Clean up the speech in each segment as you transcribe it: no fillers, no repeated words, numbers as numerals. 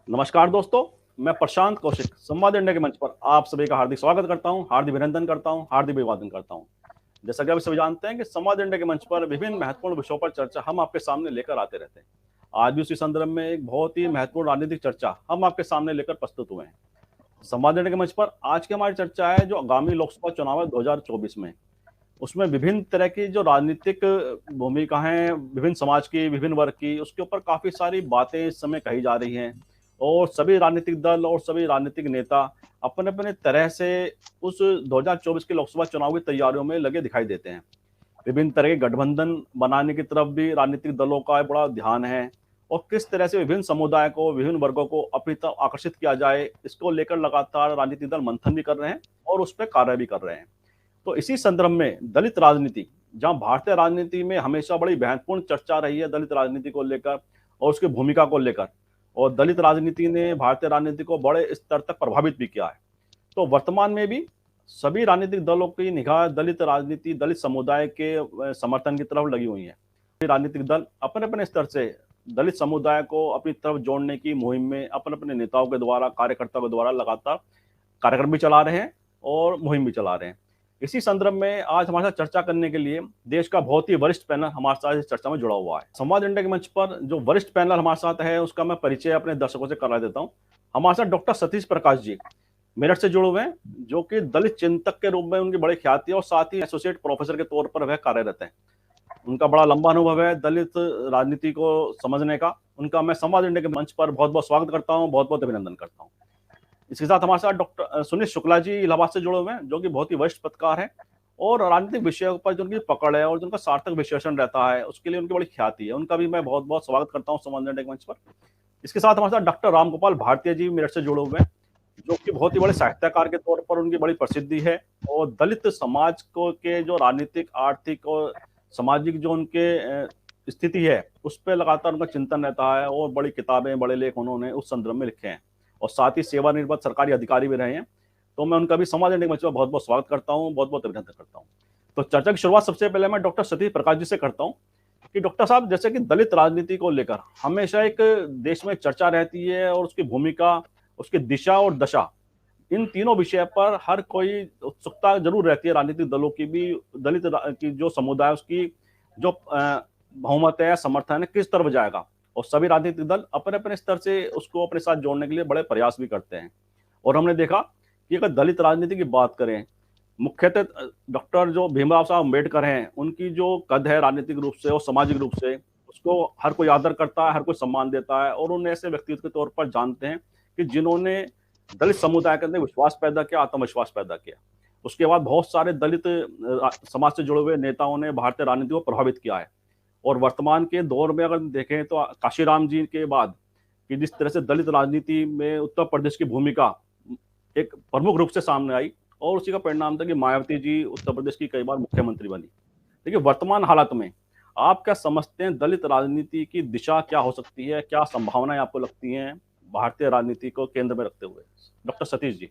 नमस्कार दोस्तों, मैं प्रशांत कौशिक संवाद इंडिया के मंच पर आप सभी का हार्दिक स्वागत करता हूं, हार्दिक अभिनंदन करता हूं, हार्दिक अभिवादन करता हूं। जैसा कि आप सभी जानते हैं कि संवाद इंडिया के मंच पर विभिन्न महत्वपूर्ण विषयों पर चर्चा हम आपके सामने लेकर आते रहते हैं। आज भी उसी संदर्भ में एक बहुत ही महत्वपूर्ण राजनीतिक चर्चा हम आपके सामने लेकर प्रस्तुत हुए हैं। संवाद इंडिया के मंच पर आज की हमारी चर्चा है जो आगामी लोकसभा चुनाव है 2024 में। उसमें विभिन्न तरह की जो राजनीतिक भूमिका है, विभिन्न समाज की, विभिन्न वर्ग की, उसके ऊपर काफ़ी सारी बातें इस समय कही जा रही हैं और सभी राजनीतिक दल और सभी राजनीतिक नेता अपने-अपने तरह से उस 2024 के लोकसभा चुनाव की तैयारियों में लगे दिखाई देते हैं। विभिन्न तरह के गठबंधन बनाने की तरफ भी राजनीतिक दलों का बड़ा ध्यान है और किस तरह से विभिन्न समुदाय को, विभिन्न वर्गों को अपनी तरफ आकर्षित किया जाए, इसको लेकर लगातार राजनीतिक दल मंथन भी कर रहे हैं और उस पे कार्य भी कर रहे हैं। तो इसी संदर्भ में दलित राजनीति, जहां भारतीय राजनीति में हमेशा बड़ी महत्वपूर्ण चर्चा रही है दलित राजनीति को लेकर और उसकी भूमिका को लेकर, और दलित राजनीति ने भारतीय राजनीति को बड़े स्तर तक प्रभावित भी किया है। तो वर्तमान में भी सभी राजनीतिक दलों की निगाह दलित राजनीति, दलित समुदाय के समर्थन की तरफ लगी हुई है। राजनीतिक दल अपने अपने स्तर से दलित समुदाय को अपनी तरफ जोड़ने की मुहिम में अपने अपने नेताओं के द्वारा, कार्यकर्ताओं के द्वारा लगातार कार्यक्रम भी चला रहे हैं और मुहिम भी चला रहे हैं। इसी संदर्भ में आज हमारे साथ चर्चा करने के लिए देश का बहुत ही वरिष्ठ पैनल हमारे साथ इस चर्चा में जुड़ा हुआ है। संवाद इंडिया के मंच पर जो वरिष्ठ पैनल हमारे साथ है उसका मैं परिचय अपने दर्शकों से करा देता हूँ। हमारे साथ डॉक्टर सतीश प्रकाश जी मेरठ से जुड़े हुए हैं, जो कि दलित चिंतक के रूप में उनकी बड़ी ख्याति है और साथ ही एसोसिएट प्रोफेसर के तौर पर वह कार्यरत है। उनका बड़ा लंबा अनुभव है दलित राजनीति को समझने का। उनका मैं संवाद इंडिया के मंच पर बहुत बहुत स्वागत करता हूँ, बहुत बहुत अभिनंदन करता हूँ। इसके साथ हमारे साथ डॉक्टर सुनील शुक्ला जी इलाहाबाद से जुड़े हुए हैं, जो कि बहुत ही वरिष्ठ पत्रकार हैं और राजनीतिक विषयों पर जो उनकी पकड़ है और जिनका सार्थक विश्लेषण रहता है उसके लिए उनकी बड़ी ख्याति है। उनका भी मैं बहुत बहुत स्वागत करता हूँ संवाद इंडिया के मंच पर। इसके साथ हमारे साथ डॉक्टर रामगोपाल भाटिया जी मेरठ से जुड़े हुए हैं, जो कि बहुत ही बड़े साहित्यकार के तौर पर उनकी बड़ी प्रसिद्धि है और दलित समाज को के जो राजनीतिक, आर्थिक और सामाजिक जो उनके स्थिति है उस पर लगातार उनका चिंतन रहता है और बड़ी किताबें, बड़े लेख उन्होंने उस संदर्भ में लिखे हैं और साथ ही सेवानिवृत्त सरकारी अधिकारी भी रहे हैं। तो मैं उनका भी संवाद इंडिया के मंच पर बहुत बहुत स्वागत करता हूँ, बहुत बहुत अभिनंदन करता हूँ। तो चर्चा की शुरुआत सबसे पहले मैं डॉक्टर सतीश प्रकाश जी से करता हूँ कि डॉक्टर साहब, जैसे कि दलित राजनीति को लेकर हमेशा एक देश में चर्चा रहती है और उसकी भूमिका, उसकी दिशा और दशा, इन तीनों विषय पर हर कोई उत्सुकता जरूर रहती है राजनीतिक दलों की भी। दलित की जो समुदाय, उसकी जो बहुमत है, समर्थन है, किस तरफ जाएगा, और सभी राजनीतिक दल अपने अपने स्तर से उसको अपने साथ जोड़ने के लिए बड़े प्रयास भी करते हैं। और हमने देखा कि अगर दलित राजनीति की बात करें, मुख्यतः डॉक्टर जो भीमराव साहब अम्बेडकर हैं, उनकी जो कद है राजनीतिक रूप से और सामाजिक रूप से, उसको हर कोई आदर करता है, हर कोई सम्मान देता है और उन्हें ऐसे व्यक्तित्व के तौर पर जानते हैं कि जिन्होंने दलित समुदाय के अंदर विश्वास पैदा किया, आत्मविश्वास पैदा किया। उसके बाद बहुत सारे दलित समाज से जुड़े हुए नेताओं ने भारतीय राजनीति को प्रभावित किया है। और वर्तमान के दौर में अगर देखें तो काशीराम जी के बाद कि जिस तरह से दलित राजनीति में उत्तर प्रदेश की भूमिका एक प्रमुख रूप से सामने आई और उसी का परिणाम था कि मायावती जी उत्तर प्रदेश की कई बार मुख्यमंत्री बनी। देखिए, वर्तमान हालात में आप क्या समझते हैं, दलित राजनीति की दिशा क्या हो सकती है, क्या संभावनाएं आपको लगती हैं भारतीय राजनीति को केंद्र में रखते हुए? डॉक्टर सतीश जी।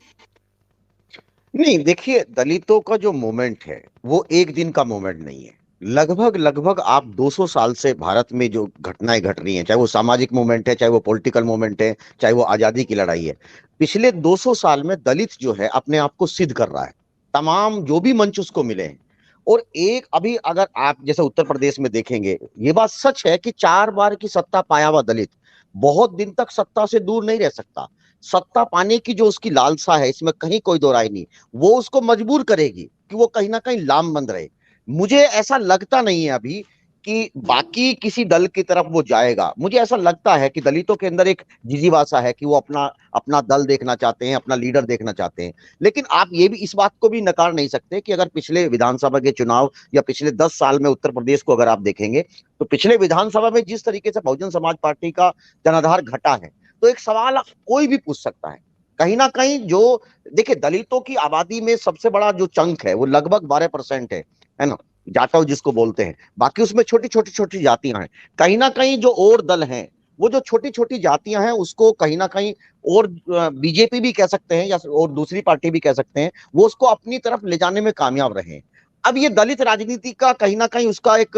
नहीं, देखिए, दलितों का जो मूवमेंट है वो एक दिन का मूवमेंट नहीं है। लगभग आप 200 साल से भारत में जो घटनाएं घट रही हैं, चाहे वो सामाजिक मूवमेंट है, चाहे वो पॉलिटिकल मूवमेंट है, चाहे वो आजादी की लड़ाई है, पिछले 200 साल में दलित जो है अपने आप को सिद्ध कर रहा है, तमाम जो भी मंच उसको मिले हैं। और एक अभी अगर आप जैसे उत्तर प्रदेश में देखेंगे, ये बात सच है कि 4 बार की सत्ता पाया हुआ दलित बहुत दिन तक सत्ता से दूर नहीं रह सकता। सत्ता पाने की जो उसकी लालसा है, इसमें कहीं कोई दो राय नहीं, वो उसको मजबूर करेगी कि वो कहीं ना कहीं लामबंद रहे। मुझे ऐसा लगता नहीं है अभी कि बाकी किसी दल की तरफ वो जाएगा। मुझे ऐसा लगता है कि दलितों के अंदर एक जिजीवासा है कि वो अपना अपना दल देखना चाहते हैं, अपना लीडर देखना चाहते हैं। लेकिन आप ये भी इस बात को भी नकार नहीं सकते कि अगर पिछले विधानसभा के चुनाव या पिछले 10 साल में उत्तर प्रदेश को अगर आप देखेंगे, तो पिछले विधानसभा में जिस तरीके से बहुजन समाज पार्टी का जनाधार घटा है, तो एक सवाल कोई भी पूछ सकता है कहीं ना कहीं। जो देखिए, दलितों की आबादी में सबसे बड़ा जो चंक है वो लगभग 12% है ना, जाटव जिसको बोलते हैं। बाकी उसमें छोटी जातियां हैं। कहीं ना कहीं जो और दल हैं, वो जो छोटी छोटी जातियां हैं, उसको कहीं ना कहीं, और बीजेपी भी कह सकते हैं या और दूसरी पार्टी भी कह सकते हैं, वो उसको अपनी तरफ ले जाने में कामयाब रहे हैं। अब ये दलित राजनीति का कहीं ना कहीं उसका एक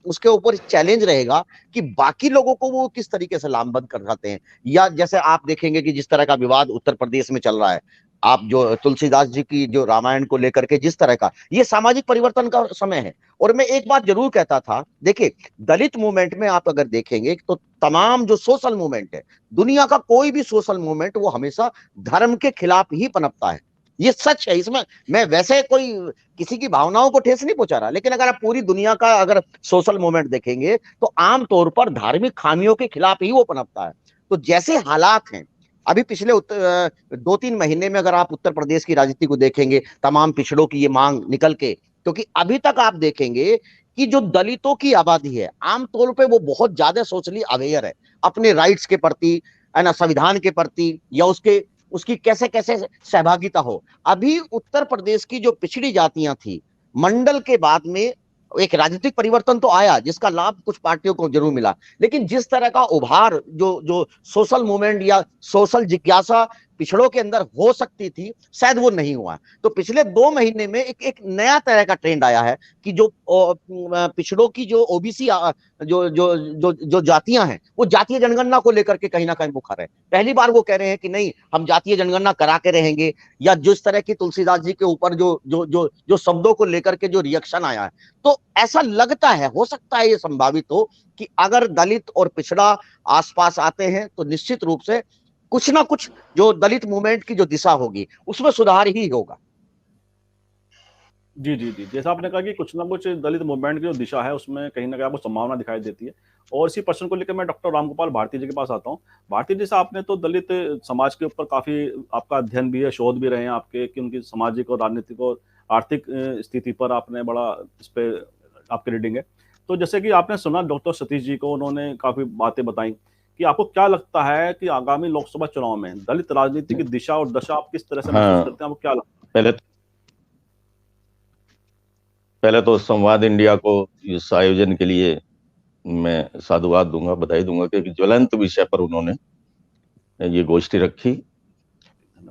उसके ऊपर चैलेंज रहेगा कि बाकी लोगों को वो किस तरीके से लामबंद कर जाते हैं। या जैसे आप देखेंगे कि जिस तरह का विवाद उत्तर प्रदेश में चल रहा है, आप जो तुलसीदास जी की जो रामायण को लेकर के जिस तरह का, ये सामाजिक परिवर्तन का समय है। और मैं एक बात जरूर कहता था, देखिए दलित मूवमेंट में आप अगर देखेंगे तो तमाम जो सोशल मूवमेंट है, दुनिया का कोई भी सोशल मूवमेंट वो हमेशा धर्म के खिलाफ ही पनपता है। ये सच है। इसमें मैं वैसे कोई किसी की भावनाओं को ठेस नहीं पहुंचा रहा, लेकिन अगर आप पूरी दुनिया का अगर सोशल मूवमेंट देखेंगे तो आमतौर पर धार्मिक खामियों के खिलाफ ही वो पनपता है। तो जैसे हालात हैं अभी पिछले 2-3 महीने में, अगर आप उत्तर प्रदेश की राजनीति को देखेंगे, तमाम पिछड़ों की ये मांग निकल के, क्योंकि अभी तक आप देखेंगे कि जो दलितों की आबादी है आमतौर पे वो बहुत ज्यादा सोशली अवेयर है अपने राइट्स के प्रति, है ना, संविधान के प्रति, या उसके उसकी कैसे कैसे सहभागिता हो। अभी उत्तर प्रदेश की जो पिछड़ी जातियां थी, मंडल के बाद में एक राजनीतिक परिवर्तन तो आया जिसका लाभ कुछ पार्टियों को जरूर मिला, लेकिन जिस तरह का उभार जो जो सोशल मूवमेंट या सोशल जिज्ञासा पिछड़ों के अंदर हो सकती थी, शायद वो नहीं हुआ। तो पिछले 2 महीने में एक एक नया तरह का ट्रेंड आया है कि जो पिछड़ों की जो ओबीसी जो जो जो जो जातियां हैं, वो जातीय जनगणना को लेकर के कहीं ना कहीं मुखर है। पहली बार वो कह रहे हैं कि नहीं, हम जातीय जनगणना करा के रहेंगे। या जिस तरह की तुलसीदास जी के ऊपर जो जो जो जो शब्दों को लेकर के जो रिएक्शन आया है, तो ऐसा लगता है, हो सकता है ये संभावित हो कि अगर दलित और पिछड़ा आसपास आते हैं तो निश्चित रूप से कुछ ना कुछ जो दलित मूवमेंट की जो दिशा होगी उसमें सुधार ही होगा। जी जी जी, जैसा आपने कहा कि कुछ ना कुछ दलित मूवमेंट की जो दिशा है उसमें कहीं ना कहीं आपको संभावना दिखाई देती है। और इसी प्रश्न को लेकर मैं डॉक्टर रामगोपाल भारती जी के पास आता हूँ। भारती जी से आपने तो दलित समाज के ऊपर काफी आपका अध्ययन भी है, शोध भी रहे हैं आपके, कि उनकी सामाजिक और राजनीतिक और आर्थिक स्थिति पर आपने बड़ा इस पे आपकी रीडिंग है। तो जैसे कि आपने सुना डॉक्टर सतीश जी को, उन्होंने काफी बातें बताई, कि आपको क्या लगता है कि आगामी लोकसभा चुनाव में दलित राजनीति की दिशा और दशा आप किस तरह से महसूस करते हैं, आपको क्या लगता है? पहले तो संवाद इंडिया को इस आयोजन के लिए मैं साधुवाद दूंगा, बधाई दूंगा कि ज्वलंत विषय पर उन्होंने ये गोष्ठी रखी।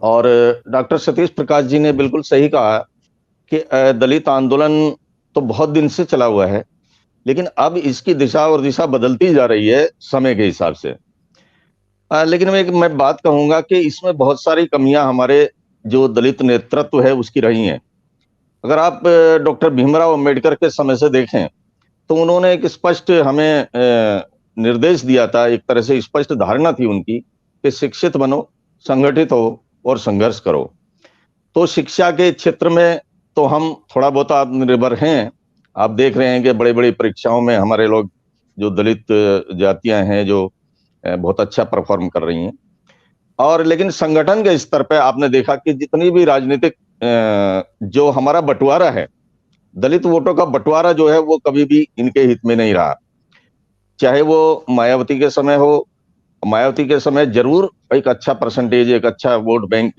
और डॉक्टर सतीश प्रकाश जी ने बिल्कुल सही कहा कि दलित आंदोलन तो बहुत दिन से चला हुआ है, लेकिन अब इसकी दिशा और दिशा बदलती जा रही है समय के हिसाब से। लेकिन मैं बात कहूंगा कि इसमें बहुत सारी कमियां हमारे जो दलित नेतृत्व है उसकी रही हैं। अगर आप डॉक्टर भीमराव अंबेडकर के समय से देखें तो उन्होंने एक स्पष्ट हमें निर्देश दिया था, एक तरह से स्पष्ट धारणा थी उनकी कि शिक्षित बनो, संगठित हो और संघर्ष करो। तो शिक्षा के क्षेत्र में तो हम थोड़ा बहुत आत्मनिर्भर हैं। आप देख रहे हैं कि बड़ी बड़ी परीक्षाओं में हमारे लोग जो दलित जातियां हैं जो बहुत अच्छा परफॉर्म कर रही हैं। और लेकिन संगठन के स्तर पे आपने देखा कि जितनी भी राजनीतिक जो हमारा बंटवारा है, दलित वोटों का बंटवारा जो है वो कभी भी इनके हित में नहीं रहा। चाहे वो मायावती के समय हो, मायावती के समय जरूर एक अच्छा परसेंटेज, एक अच्छा वोट बैंक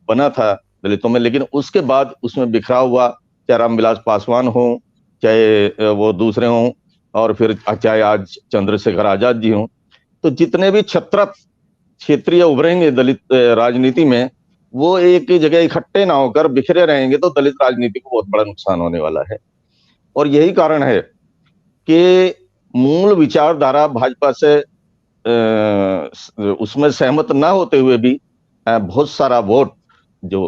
बना था दलितों में, लेकिन उसके बाद उसमें बिखराव हुआ। चाहे रामविलास पासवान हो, चाहे वो दूसरे हों, और फिर चाहे आज चंद्रशेखर आजाद जी हों, तो जितने भी क्षेत्रीय उभरेंगे दलित राजनीति में, वो एक जगह इकट्ठे ना होकर बिखरे रहेंगे तो दलित राजनीति को बहुत बड़ा नुकसान होने वाला है। और यही कारण है कि मूल विचारधारा भाजपा से उसमें सहमत ना होते हुए भी बहुत सारा वोट जो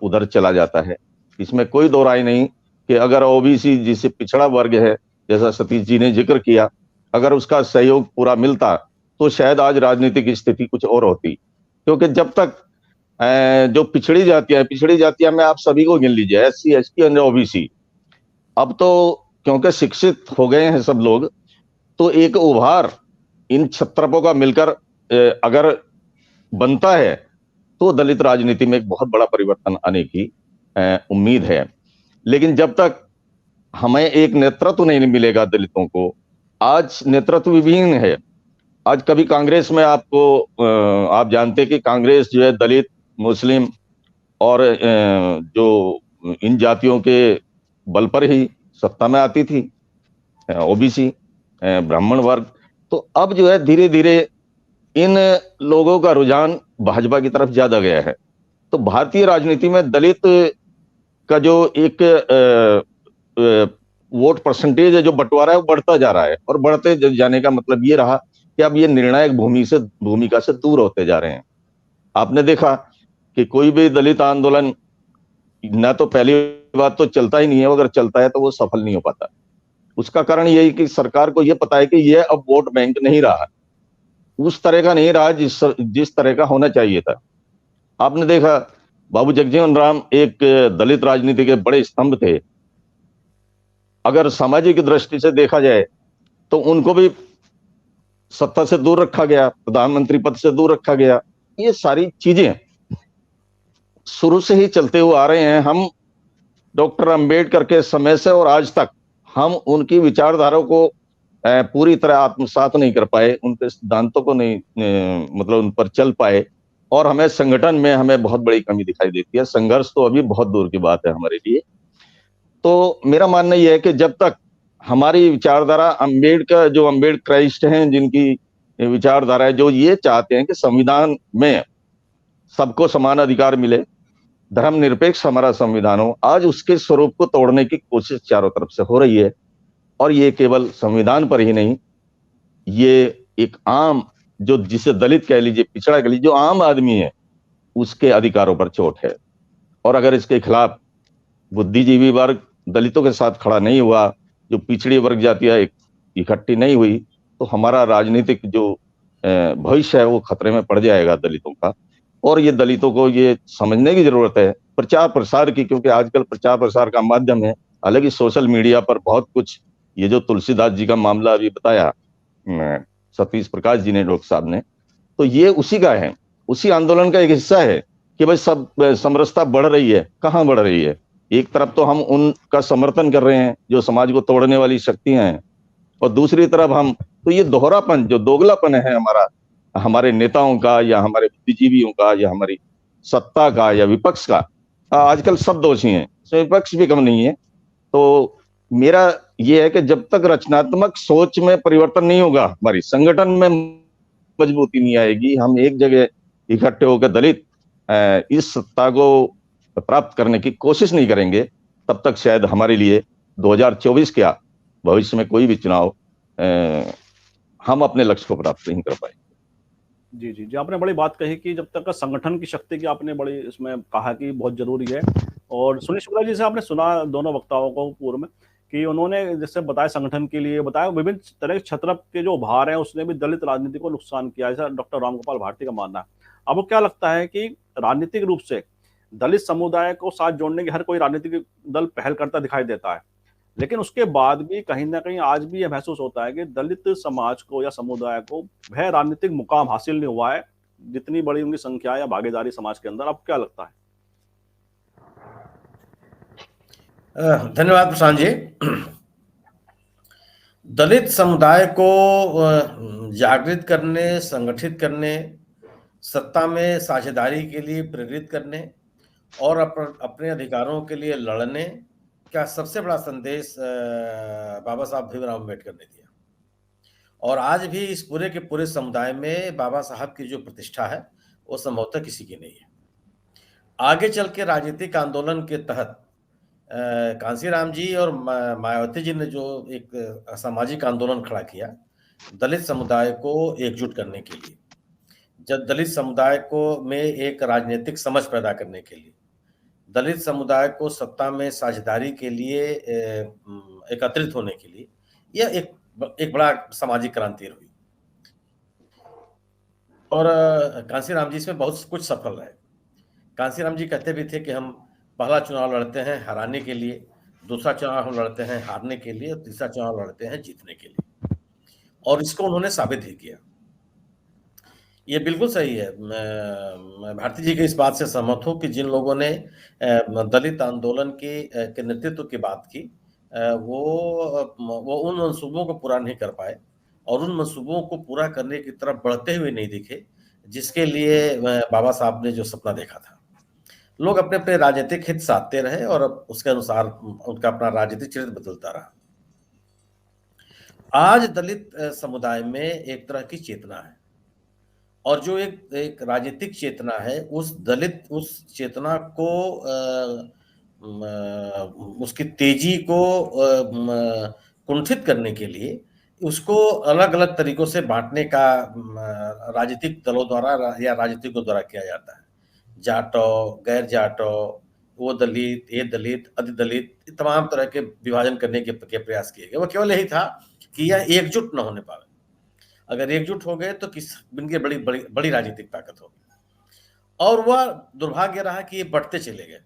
उधर चला जाता है। इसमें कोई दो राय नहीं कि अगर ओबीसी जिसे पिछड़ा वर्ग है, जैसा सतीश जी ने जिक्र किया, अगर उसका सहयोग पूरा मिलता तो शायद आज राजनीतिक स्थिति कुछ और होती। क्योंकि जब तक जो पिछड़ी जातियां में आप सभी को गिन लीजिए, SC ST और ओबीसी, अब तो क्योंकि शिक्षित हो गए हैं सब लोग, तो एक उभार इन छत्रपों का मिलकर अगर बनता है तो दलित राजनीति में एक बहुत बड़ा परिवर्तन आने की उम्मीद है। लेकिन जब तक हमें एक नेतृत्व नहीं मिलेगा दलितों को, आज नेतृत्व विहीन है। आज कभी कांग्रेस में आप जानते हैं कि कांग्रेस जो है दलित, मुस्लिम और जो इन जातियों के बल पर ही सत्ता में आती थी, ओबीसी, ब्राह्मण वर्ग। तो अब जो है धीरे धीरे इन लोगों का रुझान भाजपा की तरफ ज्यादा गया है। तो भारतीय राजनीति में दलित का जो एक वोट परसेंटेज है जो बंटवारा है वो बढ़ता जा रहा है, और बढ़ते जाने का मतलब ये रहा कि अब ये निर्णायक भूमिका से दूर होते जा रहे हैं। आपने देखा कि कोई भी दलित आंदोलन ना, तो पहली बात तो चलता ही नहीं है, अगर चलता है तो वो सफल नहीं हो पाता। उसका कारण यही कि सरकार को ये पता है कि ये अब वोट बैंक नहीं रहा, उस तरह का नहीं रहा जिस तरह का होना चाहिए था। आपने देखा बाबू जगजीवन राम एक दलित राजनीति के बड़े स्तंभ थे। अगर सामाजिक दृष्टि से देखा जाए तो उनको भी सत्ता से दूर रखा गया, प्रधानमंत्री पद से दूर रखा गया। ये सारी चीजें शुरू से ही चलते हुए आ रहे हैं। हम डॉक्टर अंबेडकर के समय से और आज तक हम उनकी विचारधारा को पूरी तरह आत्मसात नहीं कर पाए, उनके सिद्धांतों को नहीं मतलब उन पर चल पाए, और हमें संगठन में हमें बहुत बड़ी कमी दिखाई देती है। संघर्ष तो अभी बहुत दूर की बात है हमारे लिए। तो मेरा मानना यह है कि जब तक हमारी विचारधारा अम्बेडकरिस्ट हैं, जिनकी विचारधारा है, जो ये चाहते हैं कि संविधान में सबको समान अधिकार मिले, धर्मनिरपेक्ष हमारा संविधान हो, आज उसके स्वरूप को तोड़ने की कोशिश चारों तरफ से हो रही है। और ये केवल संविधान पर ही नहीं, ये एक आम, जो जिसे दलित कह लीजिए, पिछड़ा कह लीजिए, जो आम आदमी है उसके अधिकारों पर चोट है। और अगर इसके खिलाफ बुद्धिजीवी वर्ग दलितों के साथ खड़ा नहीं हुआ, जो पिछड़ी वर्ग जातियां इकट्ठी नहीं हुई, तो हमारा राजनीतिक जो भविष्य है वो खतरे में पड़ जाएगा दलितों का। और ये दलितों को ये समझने की जरूरत है, प्रचार प्रसार की, क्योंकि आजकल प्रचार प्रसार का माध्यम है। हालांकि सोशल मीडिया पर बहुत कुछ, ये जो तुलसीदास जी का मामला अभी बताया सतीश प्रकाश जी ने, डॉक्टर साहब ने, तो ये उसी का है, उसी आंदोलन का एक हिस्सा है कि भाई सब समरसता बढ़ रही है। कहाँ बढ़ रही है? एक तरफ तो हम उनका समर्थन कर रहे हैं जो समाज को तोड़ने वाली शक्तियां हैं, और दूसरी तरफ हम, तो ये दोहरापन, जो दोगलापन है हमारा, हमारे नेताओं का या हमारे बुद्धिजीवियों का या हमारी सत्ता का या विपक्ष का, आजकल सब दोषी हैं, विपक्ष भी कम नहीं है। तो मेरा ये है कि जब तक रचनात्मक सोच में परिवर्तन नहीं होगा, हमारी संगठन में मजबूती नहीं आएगी, हम एक जगह इकट्ठे होकर दलित इस सत्ता को प्राप्त करने की कोशिश नहीं करेंगे, तब तक शायद हमारे लिए 2024 क्या, भविष्य में कोई भी चुनाव हम अपने लक्ष्य को प्राप्त नहीं कर पाएंगे। जी जी जी, आपने बड़ी बात कही कि जब तक संगठन की शक्ति की आपने बड़ी इसमें कहा कि बहुत जरूरी है। और सुनील शुक्ला जी से आपने सुना दोनों वक्ताओं को पूर्व में कि उन्होंने जैसे बताया संगठन के लिए, बताया विभिन्न तरह के छत्र के जो उभार हैं उसने भी दलित राजनीति को नुकसान किया, ऐसा डॉक्टर रामगोपाल भारती का मानना है। आपको क्या लगता है कि राजनीतिक रूप से दलित समुदाय को साथ जोड़ने की हर कोई राजनीतिक दल पहल करता दिखाई देता है, लेकिन उसके बाद भी कहीं ना कहीं आज भी यह महसूस होता है कि दलित समाज को या समुदाय को वह राजनीतिक मुकाम हासिल नहीं हुआ है जितनी बड़ी उनकी संख्या या भागीदारी समाज के अंदर? आपको क्या लगता है? धन्यवाद प्रशांत जी। दलित समुदाय को जागृत करने, संगठित करने, सत्ता में साझेदारी के लिए प्रेरित करने और अपने अधिकारों के लिए लड़ने का सबसे बड़ा संदेश बाबा साहब भीमराव अम्बेडकर ने दिया। और आज भी इस पूरे के पूरे समुदाय में बाबा साहब की जो प्रतिष्ठा है वो संभवतः किसी की नहीं है। आगे चल के राजनीतिक आंदोलन के तहत कांसीराम जी और मायावती जी ने जो एक सामाजिक आंदोलन खड़ा किया दलित समुदाय को एकजुट करने के लिए, जब दलित समुदाय को में एक राजनीतिक समझ पैदा करने के लिए, दलित समुदाय को सत्ता में साझेदारी के लिए एकत्रित होने के लिए, यह एक बड़ा सामाजिक क्रांति हुई। और कांसीराम जी इसमें बहुत कुछ सफल रहे। कांसीराम जी कहते भी थे कि हम पहला चुनाव लड़ते हैं हराने के लिए, दूसरा चुनाव हम लड़ते हैं हारने के लिए, और तीसरा चुनाव लड़ते हैं जीतने के लिए। और इसको उन्होंने साबित ही किया। ये बिल्कुल सही है। मैं भारती जी के इस बात से सहमत हूँ कि जिन लोगों ने दलित आंदोलन के नेतृत्व की बात की, वो उन मंसूबों को पूरा नहीं कर पाए और उन मंसूबों को पूरा करने की तरफ बढ़ते हुए नहीं दिखे जिसके लिए बाबा साहब ने जो सपना देखा था। लोग अपने अपने राजनीतिक हित साधते रहे और उसके अनुसार उनका अपना राजनीतिक चरित्र बदलता रहा। आज दलित समुदाय में एक तरह की चेतना है, और जो एक राजनीतिक चेतना है, उस चेतना को उसकी तेजी को कुंठित करने के लिए उसको अलग अलग तरीकों से बांटने का राजनीतिक दलों द्वारा या राजनीतिकों द्वारा किया जाता है। जाटो, गैर जाटो, वो दलित, ये दलित, अधिदलित, तमाम तरह के विभाजन करने के प्रयास किए गए। वो केवल यही था कि यह एकजुट न होने पाए। अगर एकजुट हो गए तो किस इनकी बड़ी बड़ी बड़ी राजनीतिक ताकत होगी। और वह दुर्भाग्य रहा कि ये बढ़ते चले गए।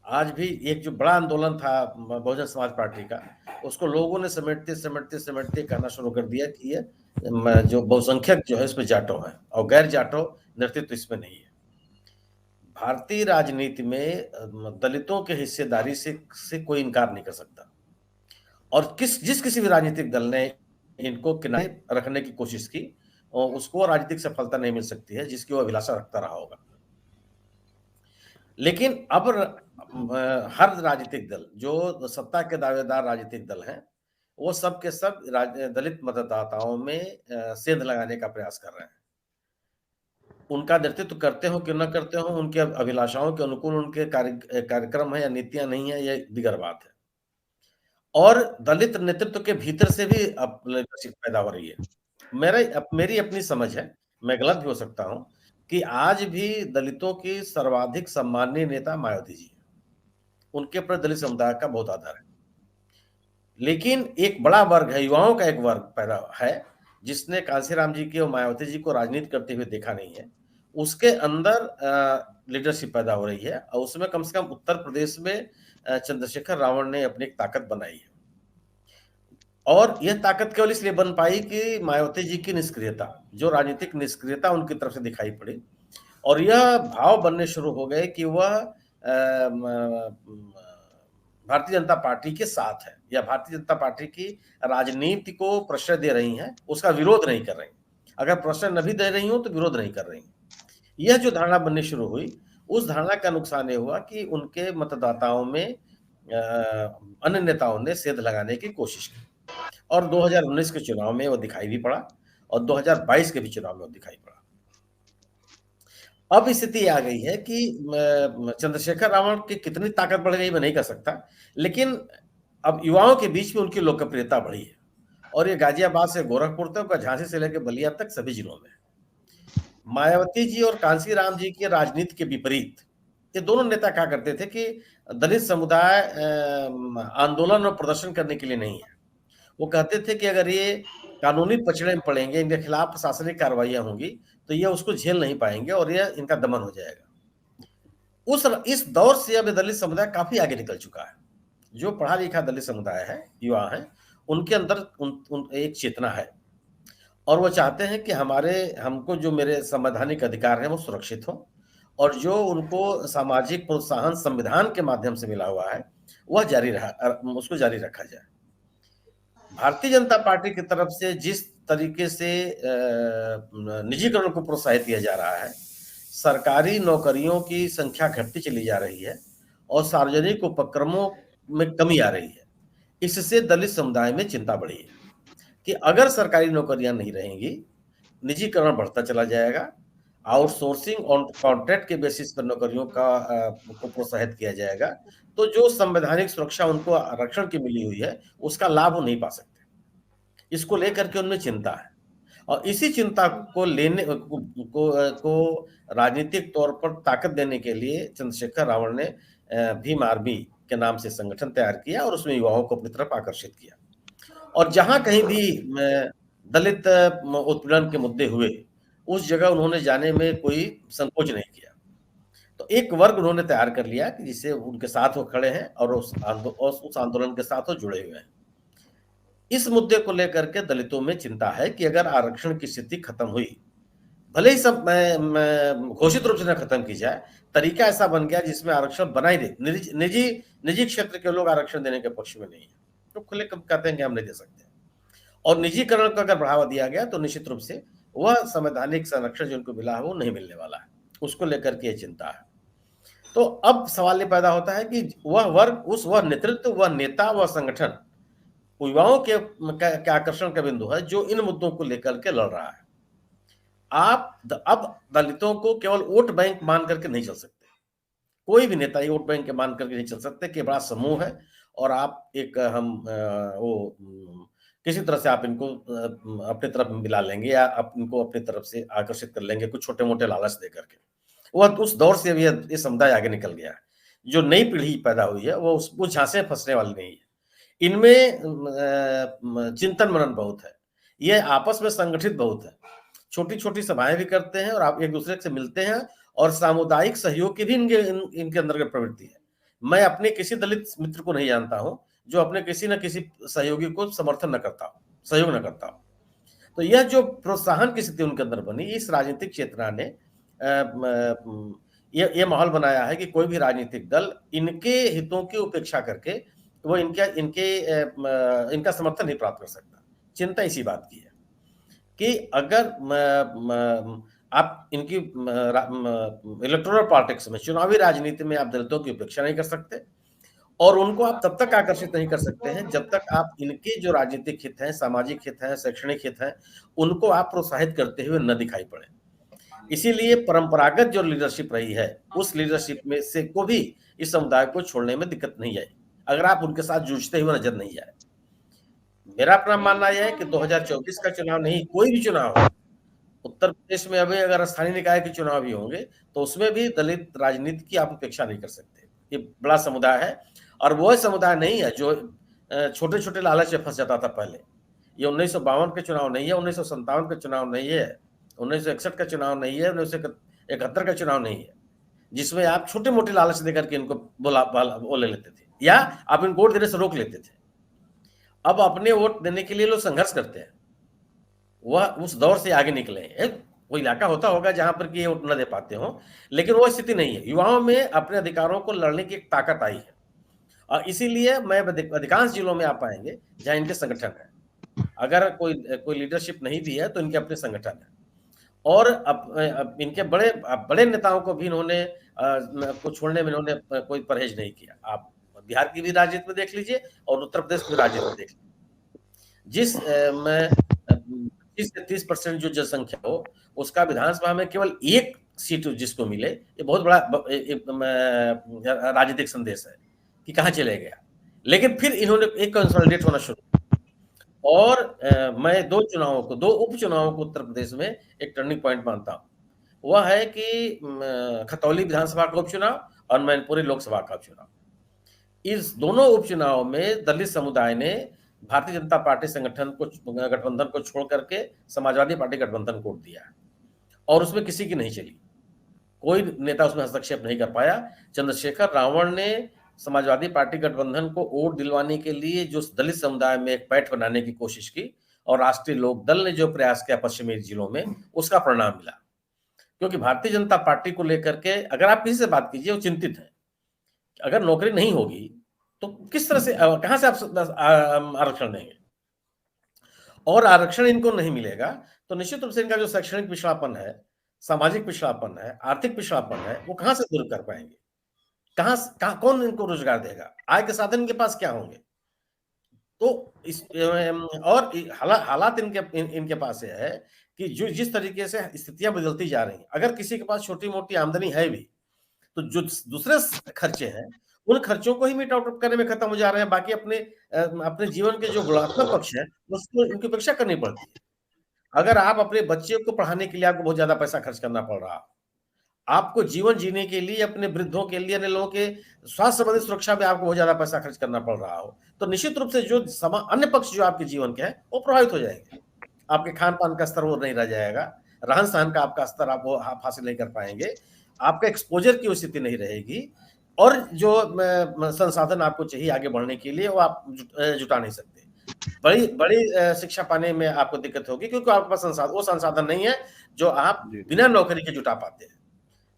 आज भी एक जो बड़ा आंदोलन था बहुजन समाज पार्टी का, उसको लोगों ने समेटते कहना शुरू कर दिया कि ये जो बहुसंख्यक जो है इसमें जाटो है और गैर जाटो नेतृत्व इसमें नहीं है। भारतीय राजनीति में दलितों के हिस्सेदारी से कोई इनकार नहीं कर सकता। और जिस किसी भी राजनीतिक दल ने इनको किनारे रखने की कोशिश की और उसको राजनीतिक सफलता नहीं मिल सकती है जिसकी वो अभिलाषा रखता रहा होगा। लेकिन अब हर राजनीतिक दल जो सत्ता के दावेदार राजनीतिक दल हैं, वो सब के सब दलित मतदाताओं में सेंध लगाने का प्रयास कर रहे हैं। उनका नेतृत्व करते हो कि न करते हो, उनके अभिलाषाओं के अनुकूल उनके कार्यक्रम है या नीतियां नहीं है, ये दिगर बात है। और दलित नेतृत्व के भीतर से भी अब लीडरशिप पैदा हो रही है। मेरी अपनी समझ है, मैं गलत भी हो सकता हूं, कि आज भी दलितों की सर्वाधिक सम्माननीय नेता मायावती जी है। उनके ऊपर दलित समुदाय का बहुत आदर है। लेकिन एक बड़ा वर्ग है, युवाओं का एक वर्ग पैदा है जिसने कांशीराम जी के और मायावती जी को राजनीति करते हुए देखा नहीं है। उसके अंदर लीडरशिप पैदा हो रही है और उसमें कम से कम उत्तर प्रदेश में चंद्रशेखर रावण ने अपनी एक ताकत बनाई है। और यह ताकत केवल इसलिए बन पाई कि मायावती जी की निष्क्रियता, जो राजनीतिक निष्क्रियता उनकी तरफ से दिखाई पड़ी, और यह भाव बनने शुरू हो गए कि वह भारतीय जनता पार्टी के साथ है या भारतीय जनता पार्टी की राजनीति को प्रश्रय दे रही हैं, उसका विरोध नहीं कर रही। अगर प्रश्रय न भी दे रही हो तो विरोध नहीं कर रही। यह जो धारणा बननी शुरू हुई, उस धारणा का नुकसान ये हुआ कि उनके मतदाताओं में अन्य नेताओं ने सेंध लगाने की कोशिश की और 2019 के चुनाव में वो दिखाई भी पड़ा और 2022 के भी चुनाव में वो दिखाई पड़ा। अब स्थिति आ गई है कि चंद्रशेखर रावण की कितनी ताकत बढ़ गई मैं नहीं कह सकता, लेकिन अब युवाओं के बीच में उनकी लोकप्रियता बढ़ी है और ये गाजियाबाद से गोरखपुर तक और झांसी से लेकर बलिया तक सभी जिलों में। मायावती जी और कांशीराम जी की राजनीति के विपरीत ये दोनों नेता क्या करते थे कि दलित समुदाय आंदोलन और प्रदर्शन करने के लिए नहीं है। वो कहते थे कि अगर ये कानूनी पचड़े में पड़ेंगे, इनके खिलाफ प्रशासनिक कार्रवाइयां होंगी तो ये उसको झेल नहीं पाएंगे और ये इनका दमन हो जाएगा। इस दौर से अब दलित समुदाय काफी आगे निकल चुका है। जो पढ़ा लिखा दलित समुदाय है, युवा है, उनके अंदर एक चेतना है और वो चाहते हैं कि हमको जो मेरे संवैधानिक अधिकार हैं वो सुरक्षित हो और जो उनको सामाजिक प्रोत्साहन संविधान के माध्यम से मिला हुआ है वह उसको जारी रखा जाए। भारतीय जनता पार्टी की तरफ से जिस तरीके से निजीकरण को प्रोत्साहित किया जा रहा है, सरकारी नौकरियों की संख्या घटती चली जा रही है और सार्वजनिक उपक्रमों में कमी आ रही है, इससे दलित समुदाय में चिंता बढ़ी है कि अगर सरकारी नौकरियां नहीं रहेंगी, निजीकरण बढ़ता चला जाएगा, आउटसोर्सिंग और कॉन्ट्रैक्ट के बेसिस पर नौकरियों को प्रोत्साहित किया जाएगा, तो जो संवैधानिक सुरक्षा उनको आरक्षण की मिली हुई है उसका लाभ वो नहीं पा सकते। इसको लेकर के उनमें चिंता है और इसी चिंता को राजनीतिक तौर पर ताकत देने के लिए चंद्रशेखर रावण ने भीम आर्मी के नाम से संगठन तैयार किया और उसमें युवाओं को अपनी तरफ आकर्षित किया और जहां कहीं भी दलित उत्पीड़न के मुद्दे हुए उस जगह उन्होंने जाने में कोई संकोच नहीं किया। तो एक वर्ग उन्होंने तैयार कर लिया कि जिससे उनके साथ वो खड़े हैं और उस आंदोलन के साथ वो जुड़े हुए हैं। इस मुद्दे को लेकर के दलितों में चिंता है कि अगर आरक्षण की स्थिति खत्म हुई, भले ही सब घोषित रूप से न खत्म की जाए, तरीका ऐसा बन गया जिसमें आरक्षण बनाई दे, निजी क्षेत्र के लोग आरक्षण देने के पक्ष में नहीं है, तो खुले कहते हैं कि हम नहीं दे सकते और निजीकरण को अगर बढ़ावा दिया गया तो निश्चित रूप से वह संवैधानिक संरक्षण जिनको मिला है वो नहीं मिलने वाला है। उसको लेकर के चिंता है। तो अब सवाल ये पैदा होता है कि वह वर्ग, वह नेतृत्व, वह नेता, वह संगठन युवाओं के आकर्षण का बिंदु है जो इन मुद्दों को लेकर के लड़ रहा है। आप अब दलितों को केवल वोट बैंक मान करके नहीं चल सकते। कोई भी नेता ये वोट बैंक के मान करके नहीं चल सकते कि बड़ा समूह है और आप एक किसी तरह से आप इनको अपनी तरफ मिला लेंगे या आप इनको अपनी तरफ से आकर्षित कर लेंगे कुछ छोटे-मोटे लालच दे करके। वह उस दौर से भी ये समुदाय आगे निकल गया है। जो नई पीढ़ी पैदा हुई है वो झांसे फंसने वाली नहीं है। इनमें चिंतन मनन बहुत है। ये आपस में संगठित बहुत है। छोटी-छोटी सभाएं भी करते हैं और आप एक दूसरे से मिलते हैं और सामुदायिक सहयोग की भी इनके अंदर प्रवृत्ति है। मैं अपने किसी दलित मित्र को नहीं जानता हूं जो अपने किसी न किसी सहयोगी को समर्थन न करता हो, सहयोग न करता हो। तो यह जो प्रोत्साहन की स्थिति उनके अंदर बनी, इस राजनीतिक चेतना ने ये माहौल बनाया है कि कोई भी राजनीतिक दल इनके हितों की उपेक्षा करके वो इनका समर्थन नहीं प्राप्त कर सकता। चिंता इसी बात की है कि अगर आप इनकी इलेक्टोरल पॉलिटिक्स में, चुनावी राजनीति में आप दलितों की उपेक्षा नहीं कर सकते और उनको आप तब तक आकर्षित नहीं कर सकते हैं जब तक आप इनके जो राजनीतिक हित हैं, सामाजिक हित हैं, शैक्षणिक हित हैं, उनको आप प्रोत्साहित करते हुए न दिखाई पड़े। इसीलिए परंपरागत जो लीडरशिप रही है, उस लीडरशिप में से को भी इस समुदाय को छोड़ने में दिक्कत नहीं आई, अगर आप उनके साथ जूझते हुए नजर नहीं आए। मेरा अपना मानना यह है कि 2024 का चुनाव नहीं, कोई भी चुनाव हो, उत्तर प्रदेश में अभी अगर स्थानीय निकाय के चुनाव भी होंगे तो उसमें भी दलित राजनीति की आप उपेक्षा नहीं कर सकते। ये बड़ा समुदाय है और वो समुदाय नहीं है जो छोटे छोटे लालच में फंस जाता था पहले। ये 1952 के चुनाव नहीं है, 1957 का चुनाव नहीं है, 1961 का चुनाव नहीं है, 1971 का चुनाव नहीं है, जिसमें आप छोटे मोटे लालच देकर के इनको वो ले लेते थे या आप इनको वोट देने से रोक लेते थे। अब अपने वोट देने के लिए लोग संघर्ष करते हैं। वह उस दौर से आगे निकले हैं। कोई इलाका होता होगा जहां पर कि ये वोट न दे पाते हो, लेकिन वो स्थिति नहीं है। युवाओं में अपने अधिकारों को लड़ने की एक ताकत आई है और इसीलिए मैं अधिकांश जिलों में आप पाएंगे जहां इनके संगठन है। अगर कोई लीडरशिप नहीं भी है तो इनके अपने संगठन है और अब इनके बड़े नेताओं को भी इन्होंने को छोड़ने में इन्होंने कोई परहेज नहीं किया। आप बिहार की भी राजनीति में देख लीजिए और उत्तर प्रदेश की राजनीति में देख लीजिए। जिस में 20 से 30% जो जनसंख्या हो उसका विधानसभा में केवल एक सीट जिसको मिले, ये बहुत बड़ा राजनीतिक संदेश है कि कहां चले गया। लेकिन फिर इन्होंने एक कंसोलिडेट होना शुरू और मैं दो उपचुनावों को उत्तर प्रदेश में एक टर्निंग पॉइंट मानता हूं। वह है कि खतौली विधानसभा का उपचुनाव और मैनपुरी लोकसभा का उपचुनाव। इस दोनों उपचुनाव में दलित समुदाय ने भारतीय जनता पार्टी संगठन को, गठबंधन को छोड़ करके समाजवादी पार्टी गठबंधन को वोट दिया और उसमें किसी की नहीं चली। कोई नेता उसमें हस्तक्षेप नहीं कर पाया। चंद्रशेखर रावण ने समाजवादी पार्टी गठबंधन को वोट दिलवाने के लिए जो दलित समुदाय में एक पैठ बनाने की कोशिश की और राष्ट्रीय लोक दल ने जो प्रयास किया पश्चिमी जिलों में, उसका परिणाम मिला। क्योंकि भारतीय जनता पार्टी को लेकर के अगर आप किसी से बात कीजिए वो चिंतित है। अगर नौकरी नहीं होगी तो किस तरह से, कहां से आप आरक्षण देंगे और आरक्षण इनको नहीं मिलेगा तो निश्चित रूप से इनका जो शैक्षणिक पिछड़ापन है, सामाजिक पिछड़ापन है, आर्थिक पिछड़ापन है, वो कहां से दूर कर पाएंगे? कौन इनको रोजगार देगा? आय के साधन इनके पास क्या होंगे? तो और हालात इनके पास है कि जो जिस तरीके से स्थितियां बदलती जा रही हैं, अगर किसी के पास छोटी मोटी आमदनी है भी तो जो दूसरे खर्चे हैं उन खर्चों को ही मीट आउट करने में खत्म हो जा रहे हैं। बाकी अपने जीवन के जो गुणात्मक पक्ष है उसको इनकी उपेक्षा करनी पड़ती है। अगर आप अपने बच्चे को पढ़ाने के लिए आपको बहुत ज्यादा पैसा खर्च करना पड़ रहा, आपको जीवन जीने के लिए, अपने वृद्धों के लिए, अन्य लोगों के स्वास्थ्य संबंधी सुरक्षा में आपको बहुत ज्यादा पैसा खर्च करना पड़ रहा हो, तो निश्चित रूप से जो अन्य पक्ष जो आपके जीवन के हैं वो प्रभावित हो जाएंगे। आपके खान पान का स्तर वो नहीं रह जाएगा, रहन सहन का आपका स्तर आप हासिल नहीं कर पाएंगे, आपका एक्सपोजर की स्थिति नहीं रहेगी और जो संसाधन आपको चाहिए आगे बढ़ने के लिए वो आप जुटा नहीं सकते। बड़ी शिक्षा पाने में आपको दिक्कत होगी क्योंकि आपके पास वो संसाधन नहीं है जो आप बिना नौकरी के जुटा पाते हैं।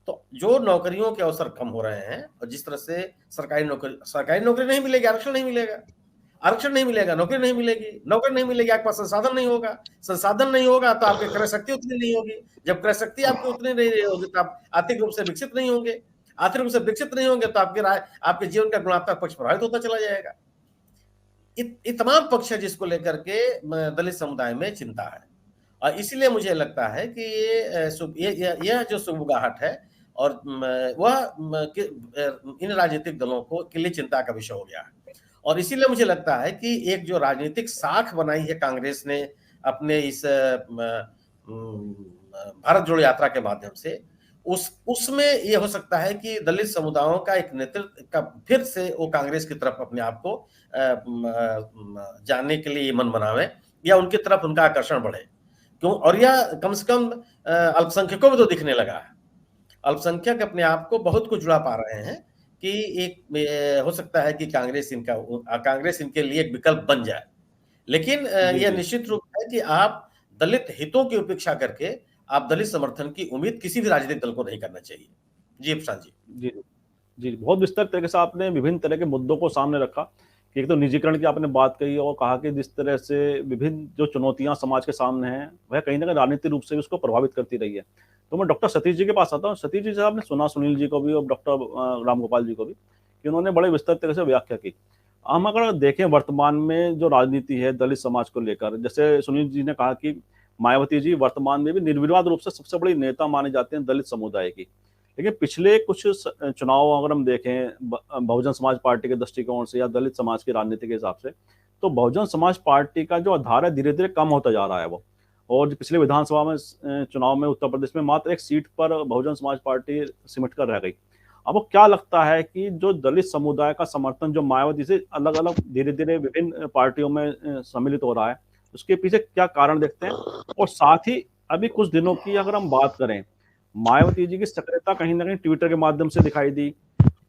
तो जो नौकरियों के अवसर कम हो रहे हैं और जिस तरह से सरकारी नौकरी नहीं मिलेगी, आरक्षण नहीं मिलेगा, नौकरी नहीं मिलेगी, आपके पास संसाधन नहीं होगा तो आपकी क्रय शक्ति उतनी नहीं होगी। जब क्रय शक्ति आपकी उतनी नहीं होगी तो आप आर्थिक रूप से विकसित नहीं होंगे तो आपके जीवन का गुणात्मक पक्ष प्रभावित होता चला जाएगा। ये तमाम पक्ष है जिसको लेकर के दलित समुदाय में चिंता है और इसीलिए मुझे लगता है कि ये जो सुगबुगाहट है और वह इन राजनीतिक दलों के लिए चिंता का विषय हो गया है। और इसीलिए मुझे लगता है कि एक जो राजनीतिक साख बनाई है कांग्रेस ने अपने इस भारत जोड़ो यात्रा के माध्यम से, उसमें ये हो सकता है कि दलित समुदायों का एक नेतृत्व का फिर से वो कांग्रेस की तरफ अपने आप को जानने के लिए मन बनावे या उनकी तरफ उनका आकर्षण बढ़े। क्यों? और यह कम से कम अल्पसंख्यकों में तो दिखने लगा है। अल्पसंख्यक अपने आप को बहुत कुछ जुड़ा पा रहे हैं कि एक हो सकता है कि कांग्रेस इनके लिए एक विकल्प बन जाए। लेकिन यह निश्चित रूप है कि आप दलित हितों की उपेक्षा करके आप दलित समर्थन की उम्मीद किसी भी राजनीतिक दल को नहीं करना चाहिए। जी प्रशांत जी। जी जी, बहुत विस्तृत तरीके से आपने विभिन्न तरह के मुद्दों को सामने रखा कि एक तो निजीकरण की आपने बात कही और कहा कि जिस तरह से विभिन्न जो चुनौतियां समाज के सामने हैं वह कहीं ना कहीं राजनीतिक रूप से भी उसको प्रभावित करती रही है। तो मैं डॉक्टर सतीश जी के पास आता हूँ। सतीश जी से आपने सुना, सुनील जी को भी और डॉक्टर रामगोपाल जी को भी, कि उन्होंने बड़े विस्तृत तरह से व्याख्या की। हम अगर देखें वर्तमान में जो राजनीति है दलित समाज को लेकर, जैसे सुनील जी ने कहा कि मायावती जी वर्तमान में भी निर्विवाद रूप से सबसे बड़ी नेता माने जाते हैं दलित समुदाय की। लेकिन पिछले कुछ चुनाव अगर हम देखें बहुजन समाज पार्टी के दृष्टिकोण से या दलित समाज की राजनीति के हिसाब से, तो बहुजन समाज पार्टी का जो आधार है धीरे धीरे कम होता जा रहा है वो। और पिछले विधानसभा में चुनाव में उत्तर प्रदेश में मात्र एक सीट पर बहुजन समाज पार्टी सिमट कर रह गई। अब वो क्या लगता है कि जो दलित समुदाय का समर्थन जो मायावती से अलग अलग धीरे धीरे विभिन्न पार्टियों में सम्मिलित हो रहा है, उसके पीछे क्या कारण देखते हैं? और साथ ही अभी कुछ दिनों की अगर हम बात करें, मायावती जी की सक्रियता कहीं ना कहीं ट्विटर के माध्यम से दिखाई दी,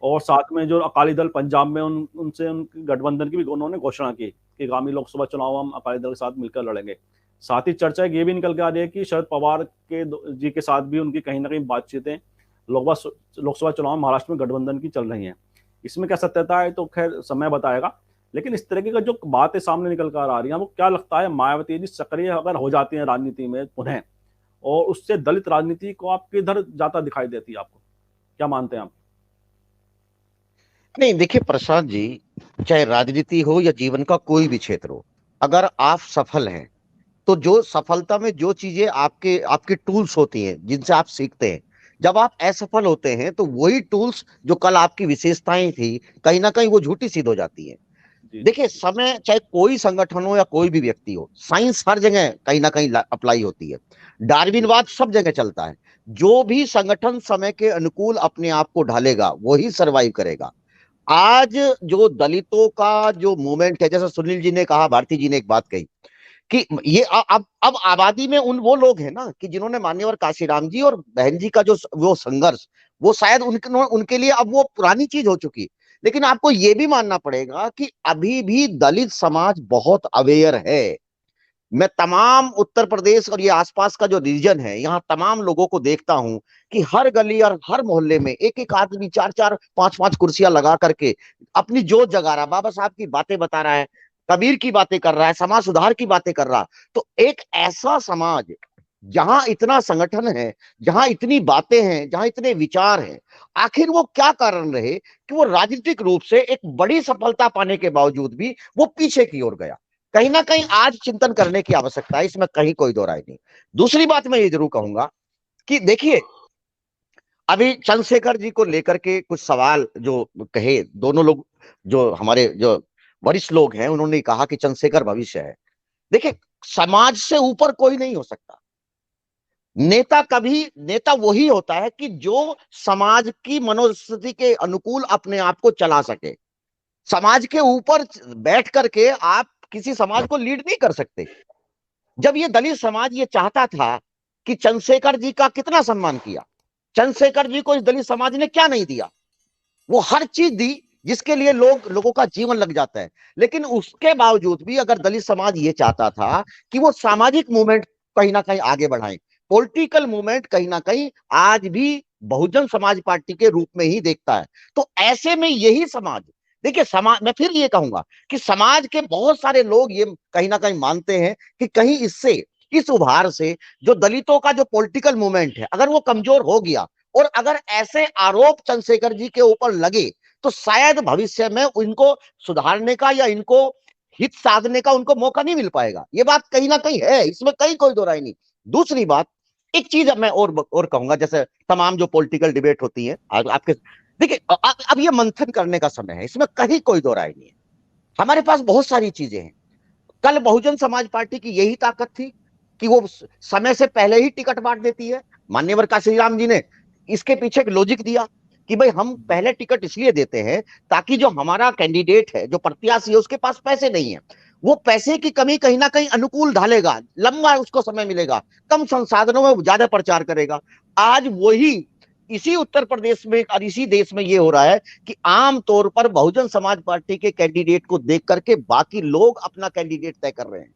और साथ में जो अकाली दल पंजाब में उनसे उनकी गठबंधन की भी उन्होंने घोषणा की कि आगामी लोकसभा चुनाव हम अकाली दल के साथ मिलकर लड़ेंगे। साथ ही चर्चा ये भी निकल के आ रही है कि शरद पवार के जी के साथ भी उनकी कहीं ना कहीं बातचीतें लोकसभा चुनाव में महाराष्ट्र में गठबंधन की चल रही हैं। इसमें क्या सत्यता है तो खैर समय बताएगा, लेकिन इस तरह की जो बातें सामने निकल कर आ रही हैं, वो क्या लगता है मायावती जी सक्रिय अगर हो जाती हैं राजनीति में पुनः, और उससे दलित राजनीति को आप किधर जाता दिखाई देती है आपको? क्या मानते हैं आप? नहीं, देखिए प्रशांत जी, चाहे राजनीति हो या जीवन का कोई भी क्षेत्र हो, अगर आप सफल हैं तो जो सफलता में जो चीजें आपके टूल्स होती हैं जिनसे आप सीखते हैं, जब आप असफल होते हैं तो वही टूल्स जो कल आपकी विशेषताएं थी कहीं ना कहीं वो झूठी सिद्ध हो जाती है। देखिए, समय चाहे कोई संगठन हो या कोई भी व्यक्ति हो, साइंस हर जगह कहीं ना कहीं अप्लाई होती है, डार्विनवाद सब जगह चलता है। जो भी संगठन समय के अनुकूल अपने आप को ढालेगा वही सरवाइव करेगा। आज जो दलितों का जो मूवमेंट है, जैसा सुनील जी ने कहा, भारती जी ने एक बात कही कि ये अब आबादी में वो लोग हैं ना कि जिन्होंने मान्यवर काशीराम जी और बहन जी का जो वो संघर्ष, वो शायद उनके लिए अब वो पुरानी चीज हो चुकी। लेकिन आपको ये भी मानना पड़ेगा कि अभी भी दलित समाज बहुत अवेयर है। मैं तमाम उत्तर प्रदेश और ये आसपास का जो रीजन है, यहाँ तमाम लोगों को देखता हूं कि हर गली और हर मोहल्ले में एक एक आदमी 4-4, 5-5 कुर्सियां लगा करके अपनी जोत जगा रहा, बाबा साहब की बातें बता रहा है, कबीर की बातें कर रहा है, समाज सुधार की बातें कर रहा। तो एक ऐसा समाज जहां इतना संगठन है, जहां इतनी बातें हैं, जहां इतने विचार हैं, आखिर वो क्या कारण रहे कि वो राजनीतिक रूप से एक बड़ी सफलता पाने के बावजूद भी वो पीछे की ओर गया? कहीं ना कहीं आज चिंतन करने की आवश्यकता है, इसमें कहीं कोई दो राय नहीं। दूसरी बात मैं ये जरूर कहूंगा कि देखिए, अभी चंद्रशेखर जी को लेकर के कुछ सवाल जो कहे, दोनों लोग जो हमारे जो वरिष्ठ लोग हैं उन्होंने कहा कि चंद्रशेखर भविष्य है। देखिए, समाज से ऊपर कोई नहीं हो सकता। नेता वही होता है कि जो समाज की मनोस्थिति के अनुकूल अपने आप को चला सके। समाज के ऊपर बैठ करके आप किसी समाज को लीड नहीं कर सकते। जब ये दलित समाज ये चाहता था कि चंद्रशेखर जी का कितना सम्मान किया, चंद्रशेखर जी को इस दलित समाज ने क्या नहीं दिया? वो हर चीज दी जिसके लिए लोगों का जीवन लग जाता है। लेकिन उसके बावजूद भी अगर दलित समाज ये चाहता था कि वो सामाजिक मूवमेंट कहीं ना कहीं आगे बढ़ाएं, पॉलिटिकल मूवमेंट कहीं ना कहीं आज भी बहुजन समाज पार्टी के रूप में ही देखता है। तो ऐसे में यही समाज, देखिए समाज, मैं फिर ये कहूंगा कि समाज के बहुत सारे लोग ये कहीं ना कहीं मानते हैं कि कहीं इससे, इस उभार से जो दलितों का जो पॉलिटिकल मूवमेंट है, अगर वो कमजोर हो गया और अगर ऐसे आरोप चंद्रशेखर जी के ऊपर लगे तो शायद भविष्य में इनको सुधारने का या इनको हित साधने का उनको मौका नहीं मिल पाएगा। ये बात कहीं ना कहीं है, इसमें कहीं कोई दो राय नहीं। दूसरी बात, एक चीज मैं और कहूंगा, जैसे तमाम जो पॉलिटिकल डिबेट होती है आपके, देखिए अब ये मंथन करने का समय है, इसमें कहीं कोई दो राय नहीं है। हमारे पास बहुत सारी चीजें हैं। कल बहुजन समाज पार्टी की यही ताकत थी कि वो समय से पहले ही टिकट बांट देती है। मान्यवर काशीराम जी ने इसके पीछे एक लॉजिक दिया कि भाई हम पहले टिकट इसलिए देते हैं ताकि जो हमारा कैंडिडेट है, जो प्रत्याशी है, उसके पास पैसे नहीं है, वो पैसे की कमी कहीं ना कहीं अनुकूल ढालेगा, लंबा उसको समय मिलेगा, कम संसाधनों में ज्यादा प्रचार करेगा। आज वही इसी उत्तर प्रदेश में और इसी देश में ये हो रहा है कि आम तौर पर बहुजन समाज पार्टी के कैंडिडेट को देख करके बाकी लोग अपना कैंडिडेट तय कर रहे हैं,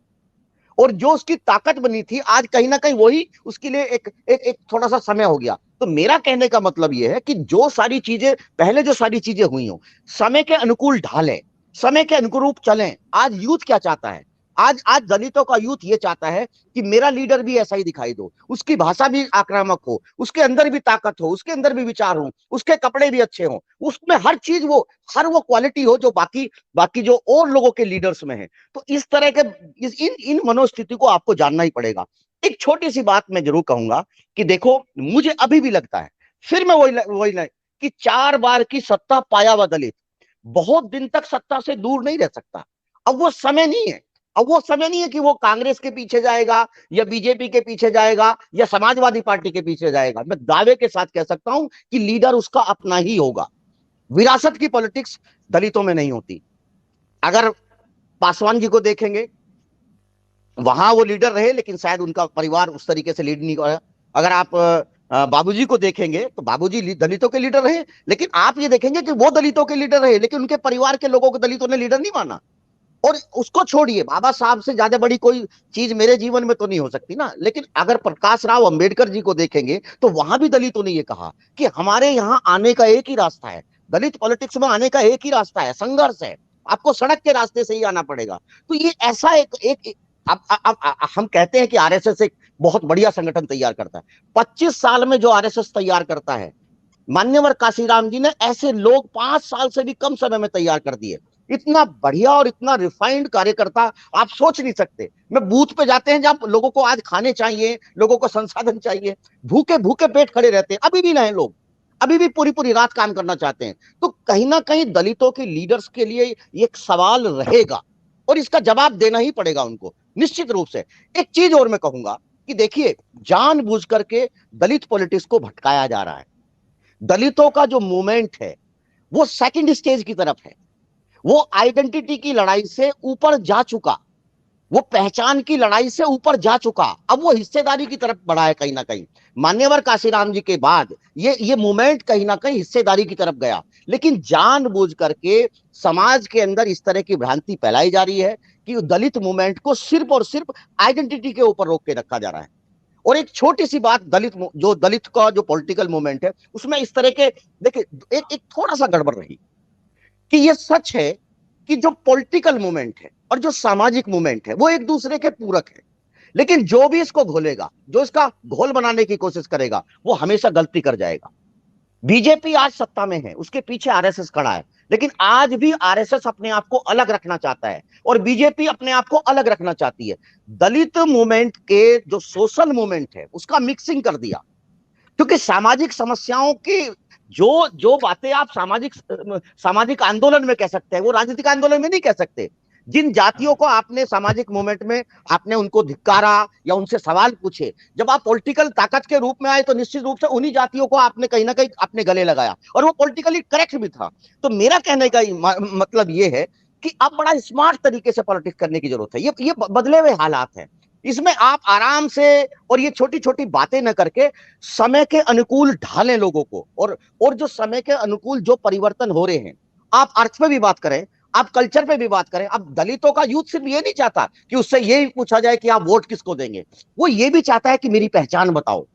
और जो उसकी ताकत बनी थी आज कहीं ना कहीं वही उसके लिए एक थोड़ा सा समय हो गया। तो मेरा कहने का मतलब यह है कि जो सारी चीजें पहले जो सारी चीजें हुई हो, समय के अनुकूल ढालें, समय के अनुरूप चलें। आज यूथ क्या चाहता है, आज दलितों का यूथ ये चाहता है कि मेरा लीडर भी ऐसा ही दिखाई दो, उसकी भाषा भी आक्रामक हो, उसके अंदर भी ताकत हो, उसके अंदर भी विचार हो, उसके कपड़े भी अच्छे हो, उसमें हर चीज हर वो क्वालिटी हो जो बाकी जो और लोगों के लीडर्स में है। तो इस तरह के इन मनोस्थिति को आपको जानना ही पड़ेगा। एक छोटी सी बात मैं जरूर कहूंगा कि देखो, मुझे अभी भी लगता है, फिर मैं वही कि 4 बार की सत्ता पाया हुआ दलित बहुत दिन तक सत्ता से दूर नहीं रह सकता। अब वो समय नहीं है, अब वो समय नहीं है कि वो कांग्रेस के पीछे जाएगा या बीजेपी के पीछे जाएगा या समाजवादी पार्टी के पीछे जाएगा। मैं दावे के साथ कह सकता हूं कि लीडर उसका अपना ही होगा। विरासत की पॉलिटिक्स दलितों में नहीं होती। अगर पासवान जी को देखेंगे, वहां वो लीडर रहे लेकिन शायद उनका परिवार उस तरीके से लीड नहीं किया। अगर आप बाबूजी को देखेंगे तो बाबूजी दलितों के लीडर रहे, लेकिन आप ये देखेंगे कि वो दलितों के लीडर रहे लेकिन उनके परिवार के लोगों को दलितों ने लीडर नहीं माना। और उसको छोड़िए, बाबा साहब से ज्यादा बड़ी कोई चीज मेरे जीवन में तो नहीं हो सकती ना। लेकिन अगर प्रकाश राव अंबेडकर जी को देखेंगे तो वहां भी दलितों ने ये कहा कि हमारे यहाँ आने का एक ही रास्ता है, दलित पॉलिटिक्स में आने का एक ही रास्ता है, संघर्ष है, आपको सड़क के रास्ते से ही आना पड़ेगा। तो ये ऐसा अब हम कहते हैं कि आरएसएस एक बहुत बढ़िया संगठन तैयार करता है। 25 साल में जो आरएसएस तैयार करता है, मान्यवर काशीराम जी ने ऐसे लोग 5 साल से भी कम समय में तैयार कर दिए। इतना बढ़िया और इतना रिफाइंड कार्यकर्ता आप सोच नहीं सकते। मैं बूथ पे जाते हैं जहां लोगों को आज खाने चाहिए, लोगों को संसाधन चाहिए, भूखे भूखे पेट खड़े रहते हैं, अभी भी नए लोग अभी भी पूरी पूरी रात काम करना चाहते हैं। तो कहीं ना कहीं दलितों के लीडर्स के लिए एक सवाल रहेगा और इसका जवाब देना ही पड़ेगा उनको, निश्चित रूप से। एक चीज और मैं कहूंगा कि देखिए, जानबूझ करके दलित पॉलिटिक्स को भटकाया जा रहा है। दलितों का जो मूवमेंट है वो सेकंड स्टेज की तरफ है, वो आइडेंटिटी की लड़ाई से ऊपर जा चुका, वो पहचान की लड़ाई से ऊपर जा चुका, अब वो हिस्सेदारी की तरफ बढ़ा है। कहीं ना कहीं मान्यवर काशीराम जी के बाद ये मूवमेंट कहीं ना कहीं हिस्सेदारी की तरफ गया। लेकिन जानबूझ करके समाज के अंदर इस तरह की भ्रांति फैलाई जा रही है कि दलित मूवमेंट को सिर्फ और सिर्फ आइडेंटिटी के ऊपर रोक के रखा जा रहा है। और एक छोटी सी बात, दलित का जो पॉलिटिकल मूवमेंट है उसमें इस तरह के, देखिए एक थोड़ा सा गड़बड़ रही कि ये सच है कि जो पॉलिटिकल मूवमेंट है और जो सामाजिक मूवमेंट है वो एक दूसरे के पूरक है, लेकिन जो भी इसको घोलेगा, जो इसका घोल बनाने की कोशिश करेगा, वो हमेशा गलती कर जाएगा। बीजेपी आज सत्ता में है, उसके पीछे आरएसएस खड़ा है, लेकिन आज भी आरएसएस अपने आप को अलग रखना चाहता है और बीजेपी अपने आप को अलग रखना चाहती है। दलित मूवमेंट के जो सोशल मूवमेंट है उसका मिक्सिंग कर दिया, क्योंकि सामाजिक समस्याओं की जो जो बातें आप सामाजिक आंदोलन में कह सकते हैं वो राजनीतिक आंदोलन में नहीं कह सकते। जिन जातियों को आपने सामाजिक मूवमेंट में आपने उनको धिक्कारा या उनसे सवाल पूछे, जब आप पॉलिटिकल ताकत के रूप में आए तो निश्चित रूप से उन्हीं जातियों को आपने कहीं ना कहीं अपने गले लगाया और वो पॉलिटिकली करेक्ट भी था। तो मेरा कहने का मतलब ये है कि अब बड़ा स्मार्ट तरीके से पॉलिटिक्स करने की जरूरत है। ये बदले हुए हालात हैं, इसमें आप आराम से और ये छोटी छोटी बातें न करके समय के अनुकूल ढालें लोगों को, और जो समय के अनुकूल जो परिवर्तन हो रहे हैं, आप अर्थ पे भी बात करें, आप कल्चर पे भी बात करें। अब दलितों का यूथ सिर्फ ये नहीं चाहता कि उससे ये पूछा जाए कि आप वोट किसको देंगे, वो ये भी चाहता है कि मेरी पहचान बताओ,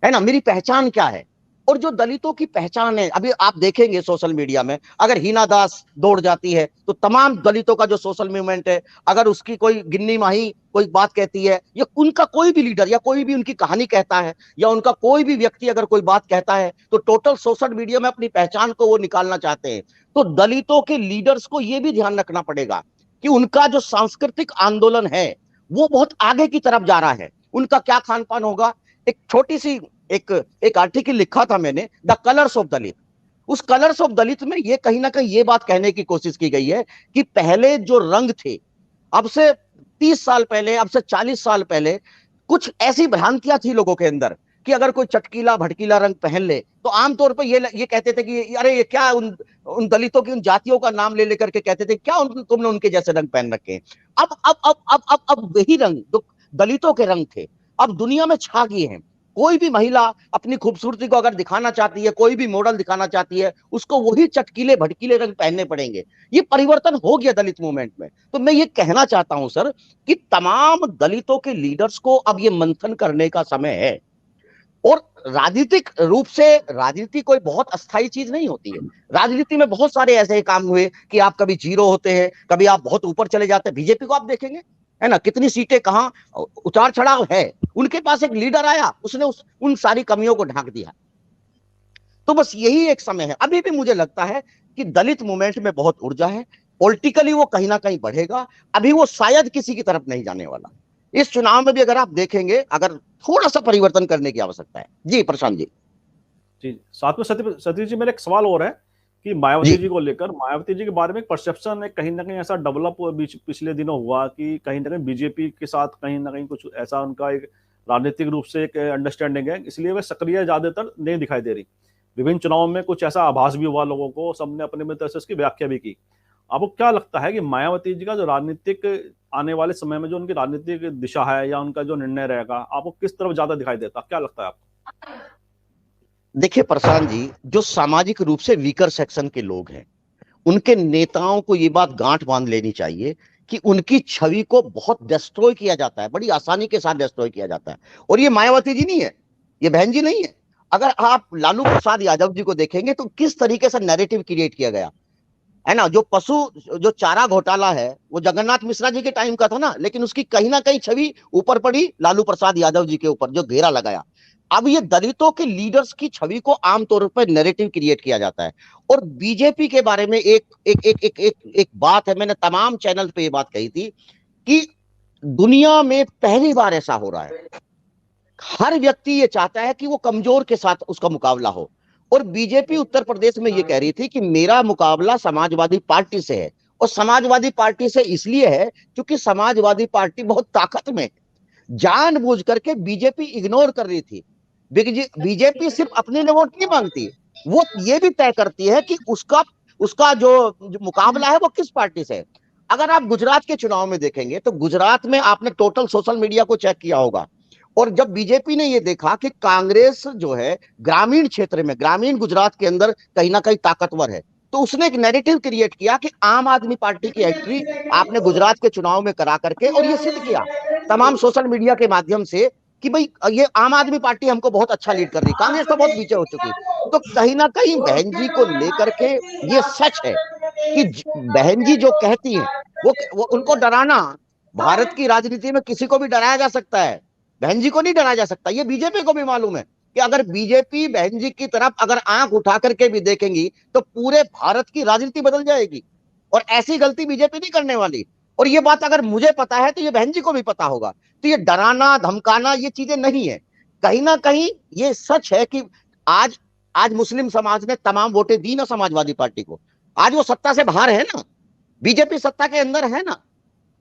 है ना, मेरी पहचान क्या है। और जो दलितों की पहचान है, अभी आप देखेंगे सोशल मीडिया में अगर हिना दास दौड़ जाती है तो तमाम दलितों का जो सोशल मूवमेंट है, अगर उसकी कोई गिन्नी माही कोई बात कहती है या उनका कोई भी लीडर या कोई भी उनकी कहानी कहता है या उनका कोई भी व्यक्ति अगर कोई बात कहता है तो टोटल सोशल मीडिया में अपनी पहचान को वो निकालना चाहते हैं। तो दलितों के लीडर्स को ये भी ध्यान रखना पड़ेगा कि उनका जो सांस्कृतिक आंदोलन है वो बहुत आगे की तरफ जा रहा है। उनका क्या खान पान होगा, एक छोटी सी एक आर्टिकल लिखा था मैंने, द कलर्स ऑफ दलित। उस कलर्स ऑफ दलित में ये कहीं ना कहीं ये बात कहने की कोशिश की गई है कि पहले जो रंग थे, अब से 30 साल पहले, अब से 40 साल पहले कुछ ऐसी भ्रांतियां थी लोगों के अंदर कि अगर कोई चटकीला भड़कीला रंग पहन ले तो आमतौर पर ये कहते थे कि अरे ये क्या, उन दलितों की, उन जातियों का नाम ले लेकर के कहते थे क्या तुमने उनके जैसे रंग पहन रखे हैं। अब वही रंग जो दलितों के रंग थे अब दुनिया में छा गए हैं। कोई भी महिला अपनी खूबसूरती को अगर दिखाना चाहती है, कोई भी मॉडल दिखाना चाहती है, उसको वही चटकीले भड़कीले रंग पहनने पड़ेंगे। ये परिवर्तन हो गया दलित मूवमेंट में। तो मैं ये कहना चाहता हूं सर कि तमाम दलितों के लीडर्स को अब ये मंथन करने का समय है। और राजनीतिक रूप से राजनीति कोई बहुत अस्थायी चीज नहीं होती है। राजनीति में बहुत सारे ऐसे काम हुए कि आप कभी जीरो होते हैं, कभी आप बहुत ऊपर चले जाते हैं। बीजेपी को आप देखेंगे, है ना, कितनी सीटें कहां उतार चढ़ाव है। उनके पास एक लीडर आया, उसने उन सारी कमियों को ढांक दिया। तो बस यही एक समय है। अभी भी मुझे लगता है कि दलित मूवमेंट में बहुत ऊर्जा है, पॉलिटिकली वो कहीं ना कहीं बढ़ेगा। अभी वो शायद किसी की तरफ नहीं जाने वाला। इस चुनाव में भी अगर आप देखेंगे, अगर थोड़ा सा परिवर्तन करने की आवश्यकता है। जी प्रशांत जी। जी, साथ में सतीश जी, मेरा एक सवाल और है कि मायावती जी को लेकर, मायावती जी के बारे में एक परसेप्शन कहीं ना कहीं ऐसा डेवलप पिछले दिनों हुआ कि कहीं ना कहीं बीजेपी के साथ कहीं ना कहीं कुछ ऐसा उनका एक राजनीतिक रूप से एक अंडरस्टैंडिंग है, इसलिए वे सक्रिय ज्यादातर नहीं दिखाई दे रही। विभिन्न चुनावों में कुछ ऐसा आभास भी हुआ लोगों को, सबने अपने में तरह से इसकी व्याख्या भी की। आपको क्या लगता है कि मायावती जी का जो राजनीतिक आने वाले समय में जो उनकी राजनीतिक दिशा है या उनका जो निर्णय रहेगा, आपको किस तरफ ज्यादा दिखाई देता, क्या लगता है आपको? देखिए प्रशांत जी, जो सामाजिक रूप से वीकर सेक्शन के लोग हैं, उनके नेताओं को ये बात गांठ बांध लेनी चाहिए कि उनकी छवि को बहुत डिस्ट्रॉय किया जाता है, बड़ी आसानी के साथ डिस्ट्रॉय किया जाता है। और ये मायावती जी नहीं है, ये बहन जी नहीं है। अगर आप लालू प्रसाद यादव जी को देखेंगे तो किस तरीके से नैरेटिव क्रिएट किया गया है ना। जो चारा घोटाला है वो जगन्नाथ मिश्रा जी के टाइम का था ना, लेकिन उसकी कहीं ना कहीं छवि ऊपर पड़ी लालू प्रसाद यादव जी के ऊपर, जो घेरा लगाया। अब ये दलितों के लीडर्स की छवि को आमतौर पर नैरेटिव क्रिएट किया जाता है। और बीजेपी के बारे में एक बात है, मैंने तमाम चैनल पे ये बात कही थी कि दुनिया में पहली बार ऐसा हो रहा है, हर व्यक्ति ये चाहता है कि वो कमजोर के साथ उसका मुकाबला हो। और बीजेपी उत्तर प्रदेश में ये कह रही थी कि मेरा मुकाबला समाजवादी पार्टी से है। और समाजवादी पार्टी से इसलिए है क्योंकि समाजवादी पार्टी बहुत ताकत में है। जानबूझ करके बीजेपी इग्नोर कर रही थी। बीजेपी सिर्फ अपने लिए वोट नहीं मांगती, वो ये भी तय करती है कि उसका जो मुकाबला है वो किस पार्टी से है। अगर आप गुजरात के चुनाव में देखेंगे तो गुजरात में आपने टोटल सोशल मीडिया को चेक किया होगा। और जब बीजेपी ने ये देखा कि कांग्रेस जो है ग्रामीण क्षेत्र में, ग्रामीण गुजरात के अंदर कहीं ना कहीं ताकतवर है, तो उसने एक नैरेटिव क्रिएट किया कि आम आदमी पार्टी की एंट्री आपने गुजरात के चुनाव में करा करके, और ये सिद्ध किया तमाम सोशल मीडिया के माध्यम से कि भाई ये आम आदमी पार्टी हमको बहुत अच्छा लीड कर रही, कांग्रेस तो बहुत पीछे हो चुकी। तो कहीं ना कहीं बहन जी को लेकर के ये सच है कि बहन जी जो कहती हैं वो उनको डराना, भारत की राजनीति में किसी को भी डराया जा सकता है, बहन जी को नहीं डराया जा सकता। ये बीजेपी को भी मालूम है कि अगर बीजेपी बहन जी की तरफ अगर आंख उठा करके भी देखेंगी तो पूरे भारत की राजनीति बदल जाएगी। और ऐसी गलती बीजेपी नहीं करने वाली। और ये बात अगर मुझे पता है तो ये बहन जी को भी पता होगा। तो ये डराना धमकाना ये चीजें नहीं है। कहीं ना कहीं ये सच है कि आज मुस्लिम समाज ने तमाम वोटें दी ना समाजवादी पार्टी को। आज वो सत्ता से बाहर है ना, बीजेपी सत्ता के अंदर है ना।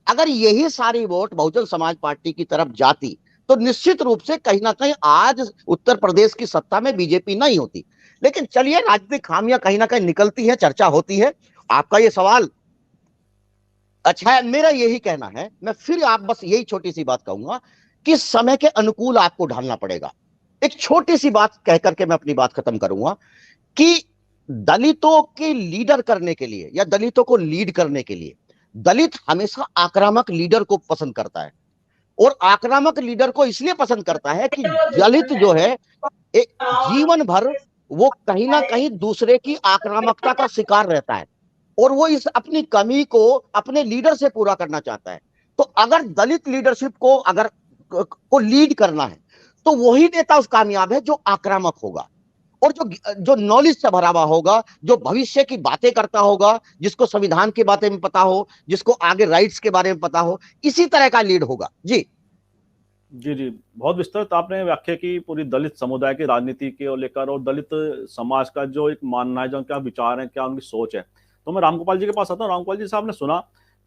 अगर यही सारी वोट बहुजन समाज पार्टी की तरफ जाती तो निश्चित रूप से कहीं ना कहीं आज उत्तर प्रदेश की सत्ता में बीजेपी नहीं होती। लेकिन चलिए, राजनीतिक खामियां कहीं ना कहीं निकलती है, चर्चा होती है। आपका ये सवाल अच्छा है, मेरा यही कहना है। मैं फिर आप बस यही छोटी सी बात कहूंगा कि समय के अनुकूल आपको ढालना पड़ेगा। एक छोटी सी बात कह करके मैं अपनी बात खत्म करूंगा कि दलितों के लीडर करने के लिए या दलितों को लीड करने के लिए दलित हमेशा आक्रामक लीडर को पसंद करता है। और आक्रामक लीडर को इसलिए पसंद करता है कि दलित जो है एक जीवन भर वो कहीं ना कहीं दूसरे की आक्रामकता का शिकार रहता है और वो इस अपनी कमी को अपने लीडर से पूरा करना चाहता है। तो अगर दलित लीडरशिप को अगर को लीड करना है तो वही नेता उस कामयाब है जो आक्रामक होगा और जो नॉलेज से भरा हुआ होगा, जो भविष्य की बातें करता होगा, जिसको संविधान के बारे में पता हो, जिसको आगे राइट्स के बारे में पता हो, इसी तरह का लीड होगा। जी जी जी, बहुत विस्तृत आपने व्याख्या की पूरी दलित समुदाय की राजनीति के लेकर और दलित समाज का जो एक मानना है, जो क्या विचार है, क्या उनकी सोच है। तो मैं रामगोपाल जी के पास आता हूँ। रामगोपाल जी साहब ने सुना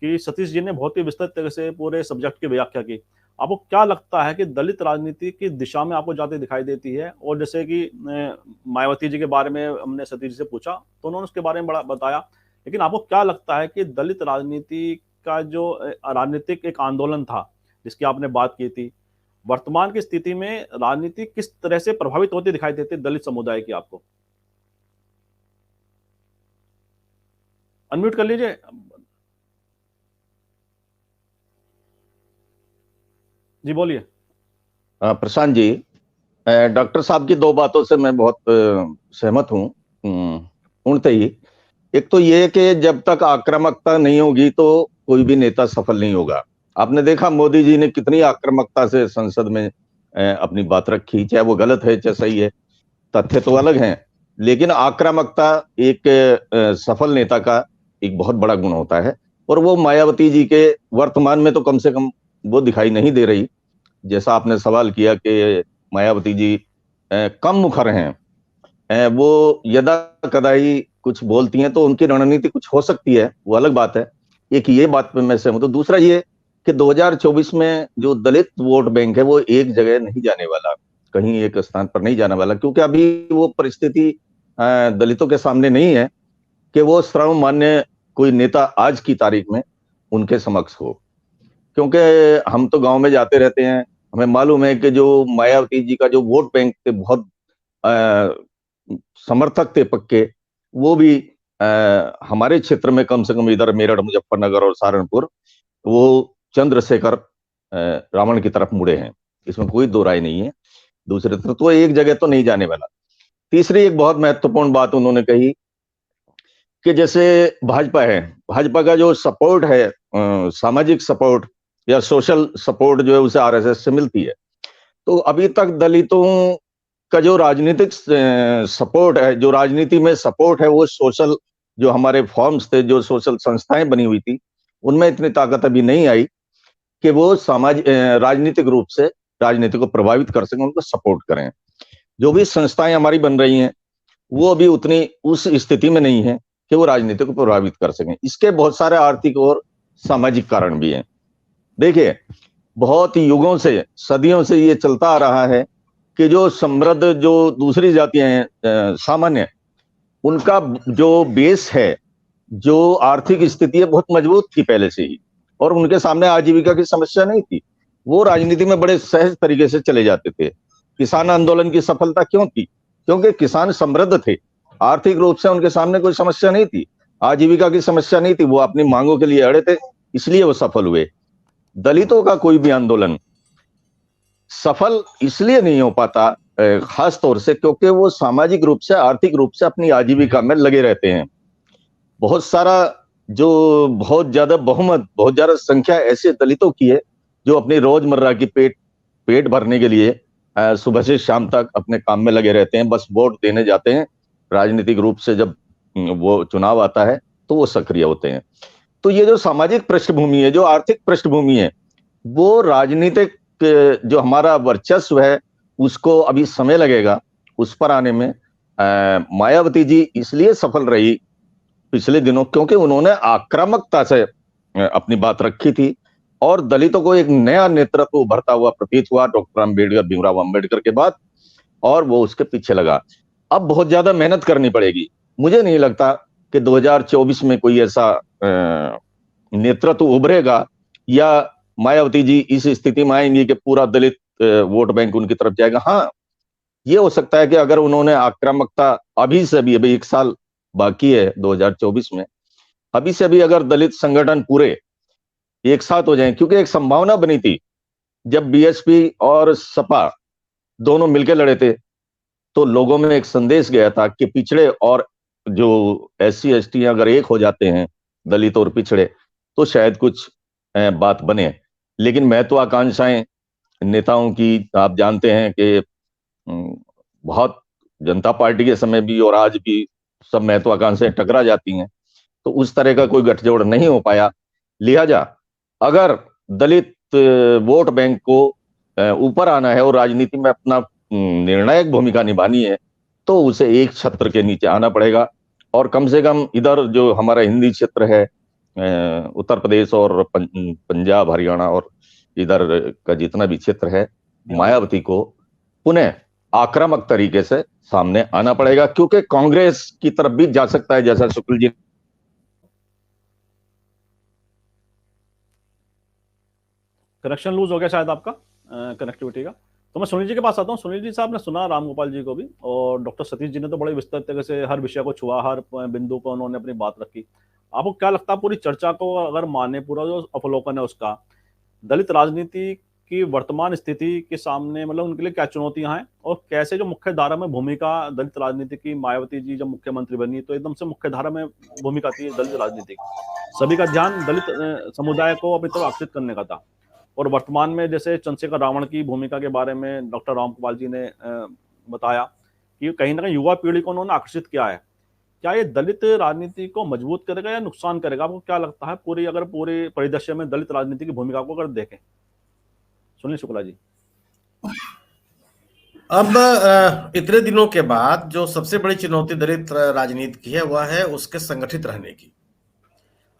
कि सतीश जी ने बहुत ही विस्तृत तरह से पूरे सब्जेक्ट की व्याख्या की। आपको क्या लगता है कि दलित राजनीति की दिशा में आपको जाती दिखाई देती है? और जैसे कि मायावती जी के बारे में हमने सतीश जी से पूछा तो उन्होंने उसके बारे में बड़ा बताया, लेकिन आपको क्या लगता है कि दलित राजनीति का जो राजनीतिक एक आंदोलन था जिसकी आपने बात की थी, वर्तमान की स्थिति में राजनीति किस तरह से प्रभावित होती दिखाई देती है दलित समुदाय की आपको? अनम्यूट कर लीजिए। जी बोलिए। प्रशांत जी, डॉक्टर साहब की दो बातों से मैं बहुत सहमत हूँ। पूर्णतः ही। एक तो ये कि जब तक आक्रामकता नहीं होगी तो कोई भी नेता सफल नहीं होगा। आपने देखा मोदी जी ने कितनी आक्रामकता से संसद में अपनी बात रखी, चाहे वो गलत है चाहे सही है, तथ्य तो अलग हैं, लेकिन आक्रामकता एक सफल नेता का एक बहुत बड़ा गुण होता है। और वो मायावती जी के वर्तमान में तो कम से कम वो दिखाई नहीं दे रही। जैसा आपने सवाल किया कि मायावती जी कम मुखर हैं, वो यदा कदा ही कुछ बोलती हैं तो उनकी रणनीति कुछ हो सकती है, वो अलग बात है। एक ये बात पे मैं सहमत हूं। दूसरा ये कि 2024 में जो दलित वोट बैंक है वो एक जगह नहीं जाने वाला, कहीं एक स्थान पर नहीं जाने वाला, क्योंकि अभी वो परिस्थिति दलितों के सामने नहीं है कि वो सर्वमान्य कोई नेता आज की तारीख में उनके समक्ष हो। क्योंकि हम तो गांव में जाते रहते हैं, हमें मालूम है कि जो मायावती जी का जो वोट बैंक थे, बहुत समर्थक थे पक्के, वो भी हमारे क्षेत्र में कम से कम इधर मेरठ, मुजफ्फरनगर और सहारनपुर, वो चंद्रशेखर रावण की तरफ मुड़े हैं, इसमें कोई दो राय नहीं है। दूसरे तरफ तो एक जगह तो नहीं जाने वाला। तीसरी एक बहुत महत्वपूर्ण बात उन्होंने कही कि जैसे भाजपा है, भाजपा का जो सपोर्ट है, सामाजिक सपोर्ट या सोशल सपोर्ट जो है उसे आरएसएस से मिलती है। तो अभी तक दलितों का जो राजनीतिक सपोर्ट है, जो राजनीति में सपोर्ट है, वो सोशल जो हमारे फॉर्म्स थे, जो सोशल संस्थाएं बनी हुई थी, उनमें इतनी ताकत अभी नहीं आई कि वो राजनीतिक रूप से राजनीति को प्रभावित कर सकें, उनको सपोर्ट करें। जो भी संस्थाएं हमारी बन रही हैं वो अभी उतनी उस स्थिति में नहीं है कि वो राजनीति को प्रभावित कर सकें। इसके बहुत सारे आर्थिक और सामाजिक कारण भी हैं। देखिए, बहुत युगों से, सदियों से ये चलता आ रहा है कि जो समृद्ध, जो दूसरी जातियां हैं सामान्य, उनका जो बेस है, जो आर्थिक स्थिति है, बहुत मजबूत थी पहले से ही, और उनके सामने आजीविका की समस्या नहीं थी। वो राजनीति में बड़े सहज तरीके से चले जाते थे। किसान आंदोलन की सफलता क्यों थी? क्योंकि किसान समृद्ध थे, आर्थिक रूप से उनके सामने कोई समस्या नहीं थी, आजीविका की समस्या नहीं थी, वो अपनी मांगों के लिए अड़े थे, इसलिए वो सफल हुए। दलितों का कोई भी आंदोलन सफल इसलिए नहीं हो पाता, खास तौर से क्योंकि वो सामाजिक रूप से, आर्थिक रूप से अपनी आजीविका में लगे रहते हैं। बहुत सारा जो बहुत ज्यादा बहुमत, बहुत ज्यादा संख्या ऐसे दलितों की है जो अपनी रोजमर्रा की पेट भरने के लिए सुबह से शाम तक अपने काम में लगे रहते हैं, बस वोट देने जाते हैं। राजनीतिक रूप से जब वो चुनाव आता है तो वो सक्रिय होते हैं। तो ये जो सामाजिक पृष्ठभूमि है, जो आर्थिक पृष्ठभूमि है, वो राजनीतिक जो हमारा वर्चस्व है उसको अभी समय लगेगा उस पर आने में। मायावती जी इसलिए सफल रही पिछले दिनों क्योंकि उन्होंने आक्रामकता से अपनी बात रखी थी, और दलितों को एक नया नेतृत्व उभरता हुआ प्रतीत हुआ डॉक्टर अम्बेडकर, भीमराव अम्बेडकर के बाद, और वो उसके पीछे लगा। अब बहुत ज्यादा मेहनत करनी पड़ेगी। मुझे नहीं लगता कि 2024 में कोई ऐसा नेतृत्व उभरेगा या मायावती जी इस स्थिति में आएंगी कि पूरा दलित वोट बैंक उनकी तरफ जाएगा। हाँ, ये हो सकता है कि अगर उन्होंने आक्रामकता अभी से अभी 1 साल बाकी है 2024 में, अभी से अभी अगर दलित संगठन पूरे एक साथ हो जाएं, क्योंकि एक संभावना बनी थी जब बीएसपी और सपा दोनों मिलकर लड़े थे तो लोगों में एक संदेश गया था कि पिछड़े और जो एससी एसटी अगर एक हो जाते हैं, दलित और पिछड़े, तो शायद कुछ बात बने। लेकिन महत्वाकांक्षाएं नेताओं की आप जानते हैं कि बहुत, जनता पार्टी के समय भी और आज भी सब महत्वाकांक्षाएं टकरा जाती हैं, तो उस तरह का कोई गठजोड़ नहीं हो पाया। लिहाजा अगर दलित वोट बैंक को ऊपर आना है और राजनीति में अपना निर्णायक भूमिका निभानी है, तो उसे एक छत्र के नीचे आना पड़ेगा। और कम से कम इधर जो हमारा हिंदी क्षेत्र है, उत्तर प्रदेश और पंजाब, हरियाणा और इधर का जितना भी क्षेत्र है, मायावती को पुनः आक्रामक तरीके से सामने आना पड़ेगा, क्योंकि कांग्रेस की तरफ भी जा सकता है, जैसा शुक्ल जी। कनेक्शन लूज हो गया शायद आपका, कनेक्टिविटी का। तो मैं सुनील जी के पास आता हूँ। सुनील जी साहब ने सुना राम गोपाल जी को भी, और डॉक्टर सतीश जी ने तो बड़े विस्तृत तरीके से हर विषय को छुआ, हर बिंदु को उन्होंने अपनी बात रखी। आपको क्या लगता है, पूरी चर्चा को अगर माने, पूरा जो अवलोकन है उसका, दलित राजनीति की वर्तमान स्थिति के सामने मतलब उनके लिए क्या चुनौतियां हैं, और कैसे जो मुख्य धारा में भूमिका दलित राजनीति की, मायावती जी जब मुख्यमंत्री बनी तो एकदम से मुख्य धारा में भूमिका थी दलित राजनीति की, सभी का ध्यान दलित समुदाय को अपनी तरफ आकर्षित करने का था। और वर्तमान में जैसे चंद्रशेखर रावण की भूमिका के बारे में डॉक्टर राम गोपाल जी ने बताया कि कहीं ना कहीं युवा पीढ़ी को उन्होंने आकर्षित किया है। क्या ये दलित राजनीति को मजबूत करेगा या नुकसान करेगा? आपको क्या लगता है, पूरे परिदृश्य में दलित राजनीति की भूमिका को अगर देखें? सुनील शुक्ला जी। अब इतने दिनों के बाद जो सबसे बड़ी चुनौती दलित राजनीति की है वह है उसके संगठित रहने की।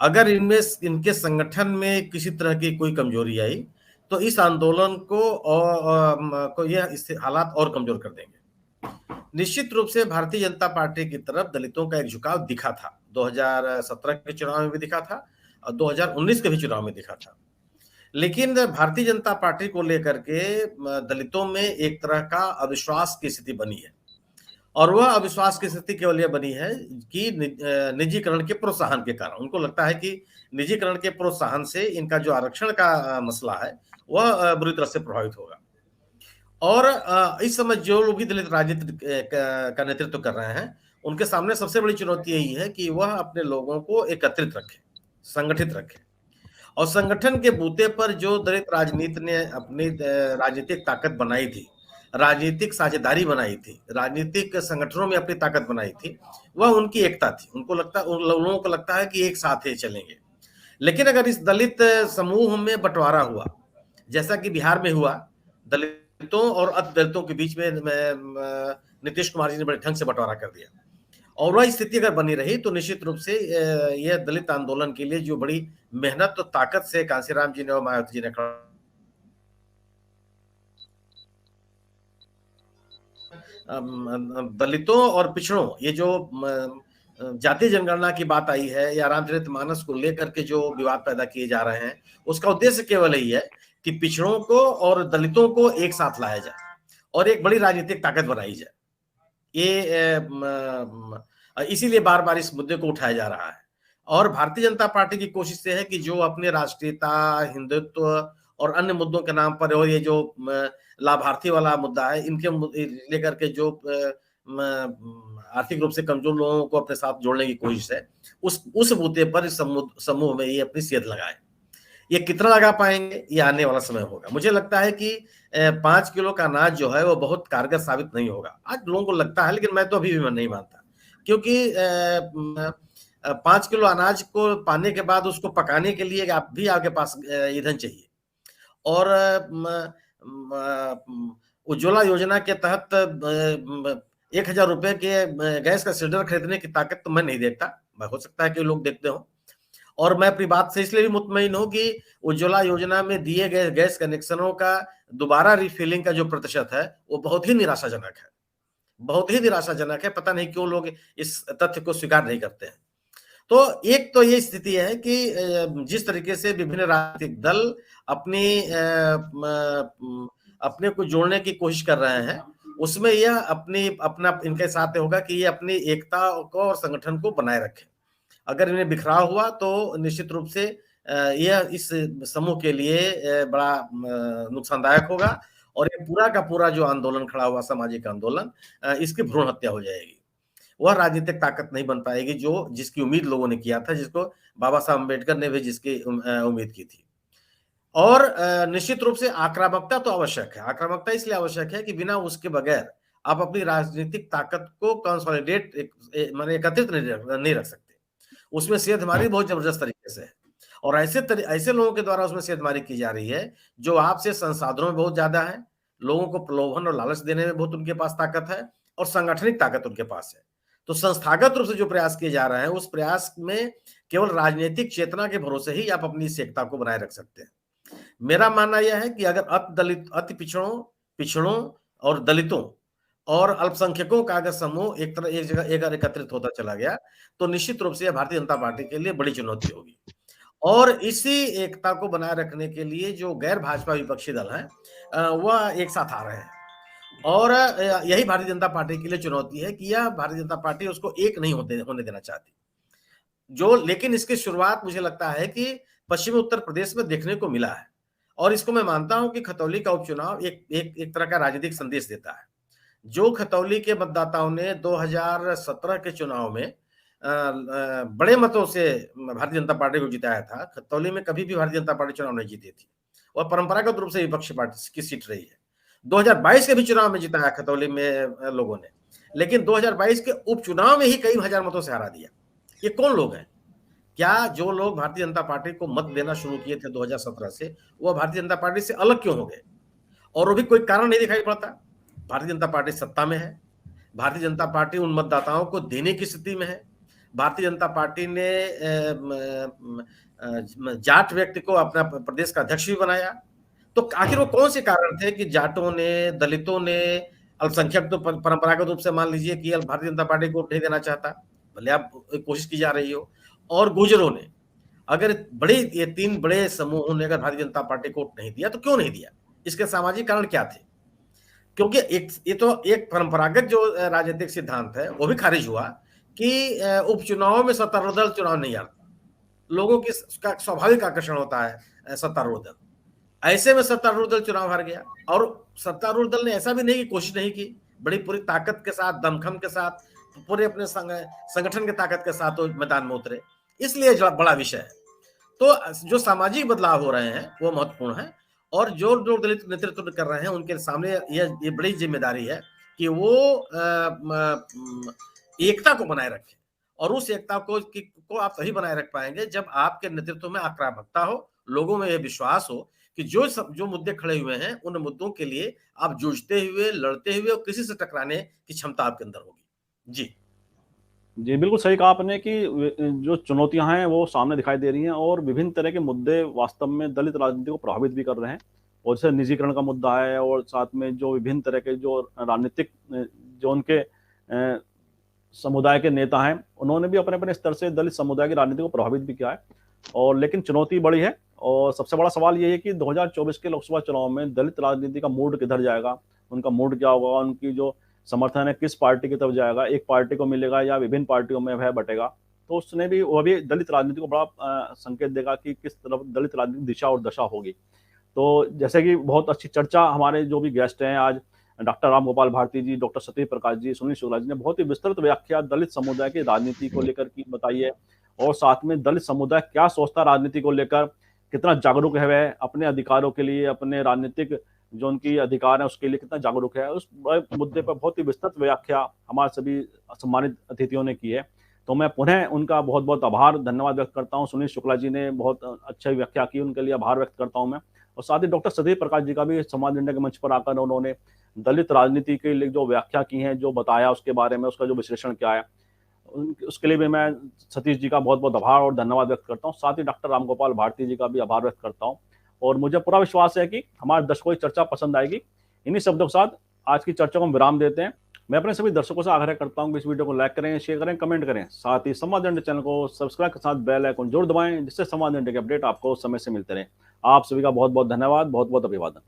अगर इनके संगठन में किसी तरह की कोई कमजोरी आई तो इस आंदोलन को यह इससे हालात और कमजोर कर देंगे। निश्चित रूप से भारतीय जनता पार्टी की तरफ दलितों का एक झुकाव दिखा था, 2017 के चुनाव में भी दिखा था और 2019 के भी चुनाव में दिखा था। लेकिन भारतीय जनता पार्टी को लेकर के दलितों में एक तरह का अविश्वास की स्थिति बनी है, और वह अविश्वास की स्थिति केवल यह बनी है कि निजीकरण के प्रोत्साहन के कारण उनको लगता है कि निजीकरण के प्रोत्साहन से इनका जो आरक्षण का मसला है वह बुरी तरह से प्रभावित होगा। और इस समय जो लोग भी दलित राजनीति का नेतृत्व कर रहे हैं उनके सामने सबसे बड़ी चुनौती यही है कि वह अपने लोगों को एकत्रित रखें, संगठित रखें, और संगठन के बूते पर जो दलित राजनीति ने अपनी राजनीतिक ताकत बनाई थी, राजनीतिक साझेदारी बनाई थी, राजनीतिक संगठनों में अपनी ताकत बनाई थी, वह उनकी एकता थी। उन लोगों को लगता है कि एक साथ ही चलेंगे। लेकिन अगर इस दलित समूह में बंटवारा हुआ, जैसा कि बिहार में हुआ, दलितों और अदलितों के बीच में नीतीश कुमार जी ने बड़े ढंग से बंटवारा कर दिया, और वह स्थिति अगर बनी रही तो निश्चित रूप से यह दलित आंदोलन के लिए जो बड़ी मेहनत और ताकत से कांशीराम जी ने और मायावती जी ने दलितों और पिछड़ों, ये जो जातीय जनगणना की बात आई है या रामचरितमानस को लेकर के जो विवाद पैदा किए जा रहे हैं, उसका उद्देश्य केवल यही है कि पिछड़ों को और दलितों को एक साथ लाया जाए और एक बड़ी राजनीतिक ताकत बनाई जाए। ये इसीलिए बार बार इस मुद्दे को उठाया जा रहा है, और भारतीय जनता पार्टी की कोशिश से है कि जो अपने राष्ट्रीयता, हिंदुत्व और अन्य मुद्दों के नाम पर, और ये जो लाभार्थी वाला मुद्दा है, इनके लेकर के जो आर्थिक रूप से कमजोर लोगों को अपने साथ जोड़ने की कोशिश है, उस मुद्दे पर इस समूह में ये अपनी सेध लगाए। ये कितना लगा पाएंगे ये आने वाला समय होगा। मुझे लगता है कि 5 किलो का अनाज जो है वो बहुत कारगर साबित नहीं होगा। आज लोगों को लगता है, लेकिन मैं तो अभी भी नहीं मानता, क्योंकि 5 किलो अनाज को पाने के बाद उसको पकाने के लिए आपके पास ईंधन चाहिए। और उज्ज्वला योजना के तहत 1000 रुपए के गैस का सिलेंडर खरीदने की ताकत तो मैं नहीं देखता, हो सकता है कि लोग देखते हो। और मैं अपनी बात से इसलिए भी मुतमईन हूं कि उज्ज्वला योजना में दिए गए गैस कनेक्शनों का दोबारा रिफिलिंग का जो प्रतिशत है वो बहुत ही निराशाजनक है, बहुत ही निराशाजनक है। पता नहीं क्यों लोग इस तथ्य को स्वीकार नहीं करते हैं। तो एक तो ये स्थिति है कि जिस तरीके से विभिन्न राजनीतिक दल अपने को जोड़ने की कोशिश कर रहे हैं, उसमें यह अपना इनके साथ होगा कि ये अपनी एकता को और संगठन को बनाए रखें। अगर इन्हें बिखराव हुआ तो निश्चित रूप से यह इस समूह के लिए बड़ा नुकसानदायक होगा, और ये पूरा का पूरा जो आंदोलन खड़ा हुआ, सामाजिक आंदोलन, इसकी भ्रूण हत्या हो जाएगी। वह राजनीतिक ताकत नहीं बन पाएगी जिसकी उम्मीद लोगों ने किया था, जिसको बाबा साहब अम्बेडकर ने भी जिसकी उम्मीद की थी। और निश्चित रूप से आक्रामकता तो आवश्यक है। आक्रामकता इसलिए आवश्यक है कि बिना उसके बगैर आप अपनी राजनीतिक ताकत को कंसोलिडेट, माने एकत्रित नहीं रख सकते। उसमें सेध हमारी बहुत जबरदस्त तरीके से है। और ऐसे लोगों के द्वारा उसमें सेधमारी की जा रही है जो आपसे संसाधनों में बहुत ज्यादा है, लोगों को प्रलोभन और लालच देने में बहुत उनके पास ताकत है और सांगठनिक ताकत उनके पास है। तो संस्थागत रूप से जो प्रयास किए जा रहे हैं, उस प्रयास में केवल राजनीतिक चेतना के भरोसे ही आप अपनी इस एकता को बनाए रख सकते हैं। मेरा मानना यह है कि अगर अति पिछड़ों और दलितों और अल्पसंख्यकों का अगर समूह एक जगह एकत्रित होता चला गया, तो निश्चित रूप से भारतीय जनता पार्टी के लिए बड़ी चुनौती होगी। और इसी एकता को बनाए रखने के लिए जो गैर भाजपा विपक्षी दल हैं, वह एक साथ आ रहे हैं और यही भारतीय जनता पार्टी के लिए चुनौती है कि यह भारतीय जनता पार्टी उसको एक नहीं होने देना चाहती। लेकिन इसकी शुरुआत मुझे लगता है कि पश्चिमी उत्तर प्रदेश में देखने को मिला है और इसको मैं मानता हूं कि खतौली का उपचुनाव एक तरह का राजनीतिक संदेश देता है। जो खतौली के मतदाताओं ने 2017 के चुनाव में बड़े मतों से भारतीय जनता पार्टी को जिताया था, खतौली में कभी भी भारतीय जनता पार्टी चुनाव नहीं जीती थी और परंपरागत रूप से विपक्षी पार्टी की सीट रही है। 2022 के भी चुनाव में जिताया खतौली में लोगों ने, लेकिन 2022 के उपचुनाव में ही कई हजार मतों से हरा दिया। ये कौन लोग हैं? क्या जो लोग भारतीय जनता पार्टी को मत देना शुरू किए थे 2017 से, वो भारतीय जनता पार्टी से अलग क्यों हो गए? और वो भी कोई कारण नहीं दिखाई पड़ता। भारतीय जनता पार्टी सत्ता में है, भारतीय जनता पार्टी उन मतदाताओं को देने की स्थिति में है, भारतीय जनता पार्टी ने जाट व्यक्ति को अपना प्रदेश का अध्यक्ष भी बनाया। तो आखिर वो कौन से कारण थे कि जाटों ने, दलितों ने, अल्पसंख्यक तो परंपरागत रूप से मान लीजिए कि भारतीय जनता पार्टी को नहीं देना चाहता, भले आप कोशिश की जा रही हो, और गुर्जरों ने, अगर ये 3 बड़े समूहों ने अगर भारतीय जनता पार्टी को नहीं दिया तो क्यों नहीं दिया? इसके सामाजिक कारण क्या थे? क्योंकि ये तो एक परंपरागत जो राजनीतिक सिद्धांत है वो भी खारिज हुआ कि उपचुनाव में सत्तारूढ़ दल चुनाव नहीं हारता, लोगों की स्वाभाविक आकर्षण होता है सत्तारूढ़ दल। ऐसे में सत्तारूढ़ दल चुनाव हार गया और सत्तारूढ़ दल ने ऐसा भी नहीं की कोशिश नहीं की, बड़ी पूरी ताकत के साथ, दमखम के साथ, पूरे अपने संगठन के ताकत के साथ तो मैदान में उतरे। इसलिए बड़ा विषय है। तो जो सामाजिक बदलाव हो रहे हैं वो महत्वपूर्ण है और जो लोग दलित नेतृत्व कर रहे हैं उनके सामने ये बड़ी जिम्मेदारी है कि वो एकता को बनाए रखें और उस एकता को आप तभी बनाए रख पाएंगे जब आपके नेतृत्व में आक्रामकता हो, लोगों में यह विश्वास हो कि जो मुद्दे खड़े हुए हैं उन मुद्दों के लिए आप जूझते हुए, लड़ते हुए और किसी से टकराने की क्षमता आपके अंदर होगी। जी, बिल्कुल सही कहा आपने कि जो चुनौतियां हैं वो सामने दिखाई दे रही हैं और विभिन्न तरह के मुद्दे वास्तव में दलित राजनीति को प्रभावित भी कर रहे हैं। और जैसे निजीकरण का मुद्दा है और साथ में जो विभिन्न तरह के जो राजनीतिक जो उनके समुदाय के नेता हैं, उन्होंने भी अपने अपने स्तर से दलित समुदाय की राजनीति को प्रभावित भी किया है। और लेकिन चुनौती बड़ी है और सबसे बड़ा सवाल ये है कि 2024 के लोकसभा चुनाव में दलित राजनीति का मूड किधर जाएगा, उनका मूड क्या होगा, उनकी जो समर्थन है किस पार्टी की तरफ जाएगा, एक पार्टी को मिलेगा या विभिन्न पार्टियों में वह बटेगा। तो उसने भी वह भी दलित राजनीति को बड़ा संकेत देगा कि किस तरफ दलित राजनीति दिशा और दशा होगी। तो जैसे कि बहुत अच्छी चर्चा हमारे जो भी गेस्ट हैं आज, डॉक्टर राम गोपाल भारती जी, डॉक्टर सत्य प्रकाश जी, सुनील शुक्ला जी ने बहुत ही विस्तृत व्याख्या दलित समुदाय की राजनीति को लेकर की बताई है और साथ में दलित समुदाय क्या सोचता है राजनीति को लेकर, कितना जागरूक है वह अपने अधिकारों के लिए, अपने राजनीतिक जो उनकी अधिकार है उसके लिए कितना जागरूक है, उस मुद्दे पर बहुत ही विस्तृत व्याख्या हमारे सभी सम्मानित अतिथियों ने की है। तो मैं पुनः उनका बहुत बहुत आभार धन्यवाद व्यक्त करता हूं। सुनील शुक्ला जी ने बहुत अच्छी व्याख्या की, उनके लिए आभार व्यक्त करता हूं मैं। और साथ ही डॉक्टर सतीश प्रकाश जी का भी संवाद इंडिया के मंच पर आकर उन्होंने दलित राजनीति के लिए जो व्याख्या की है, जो बताया उसके बारे में, उसका जो विश्लेषण क्या है, उसके लिए भी मैं सतीश जी का बहुत बहुत आभार और धन्यवाद व्यक्त करता हूँ। साथ ही डॉक्टर रामगोपाल भारती जी का भी आभार व्यक्त करता हूँ और मुझे पूरा विश्वास है कि हमारे दर्शकों की चर्चा पसंद आएगी। इन्हीं शब्दों के साथ आज की चर्चा को हम विराम देते हैं। मैं अपने सभी दर्शकों से आग्रह करता हूं कि इस वीडियो को लाइक करें, शेयर करें, कमेंट करें। साथ ही संवाद इंडिया चैनल को सब्सक्राइब के साथ बेल आइकन जरूर दबाएं, जिससे संवाद इंडिया के अपडेट आपको समय से मिलते रहें। आप सभी का बहुत बहुत धन्यवाद, बहुत बहुत अभिवादन।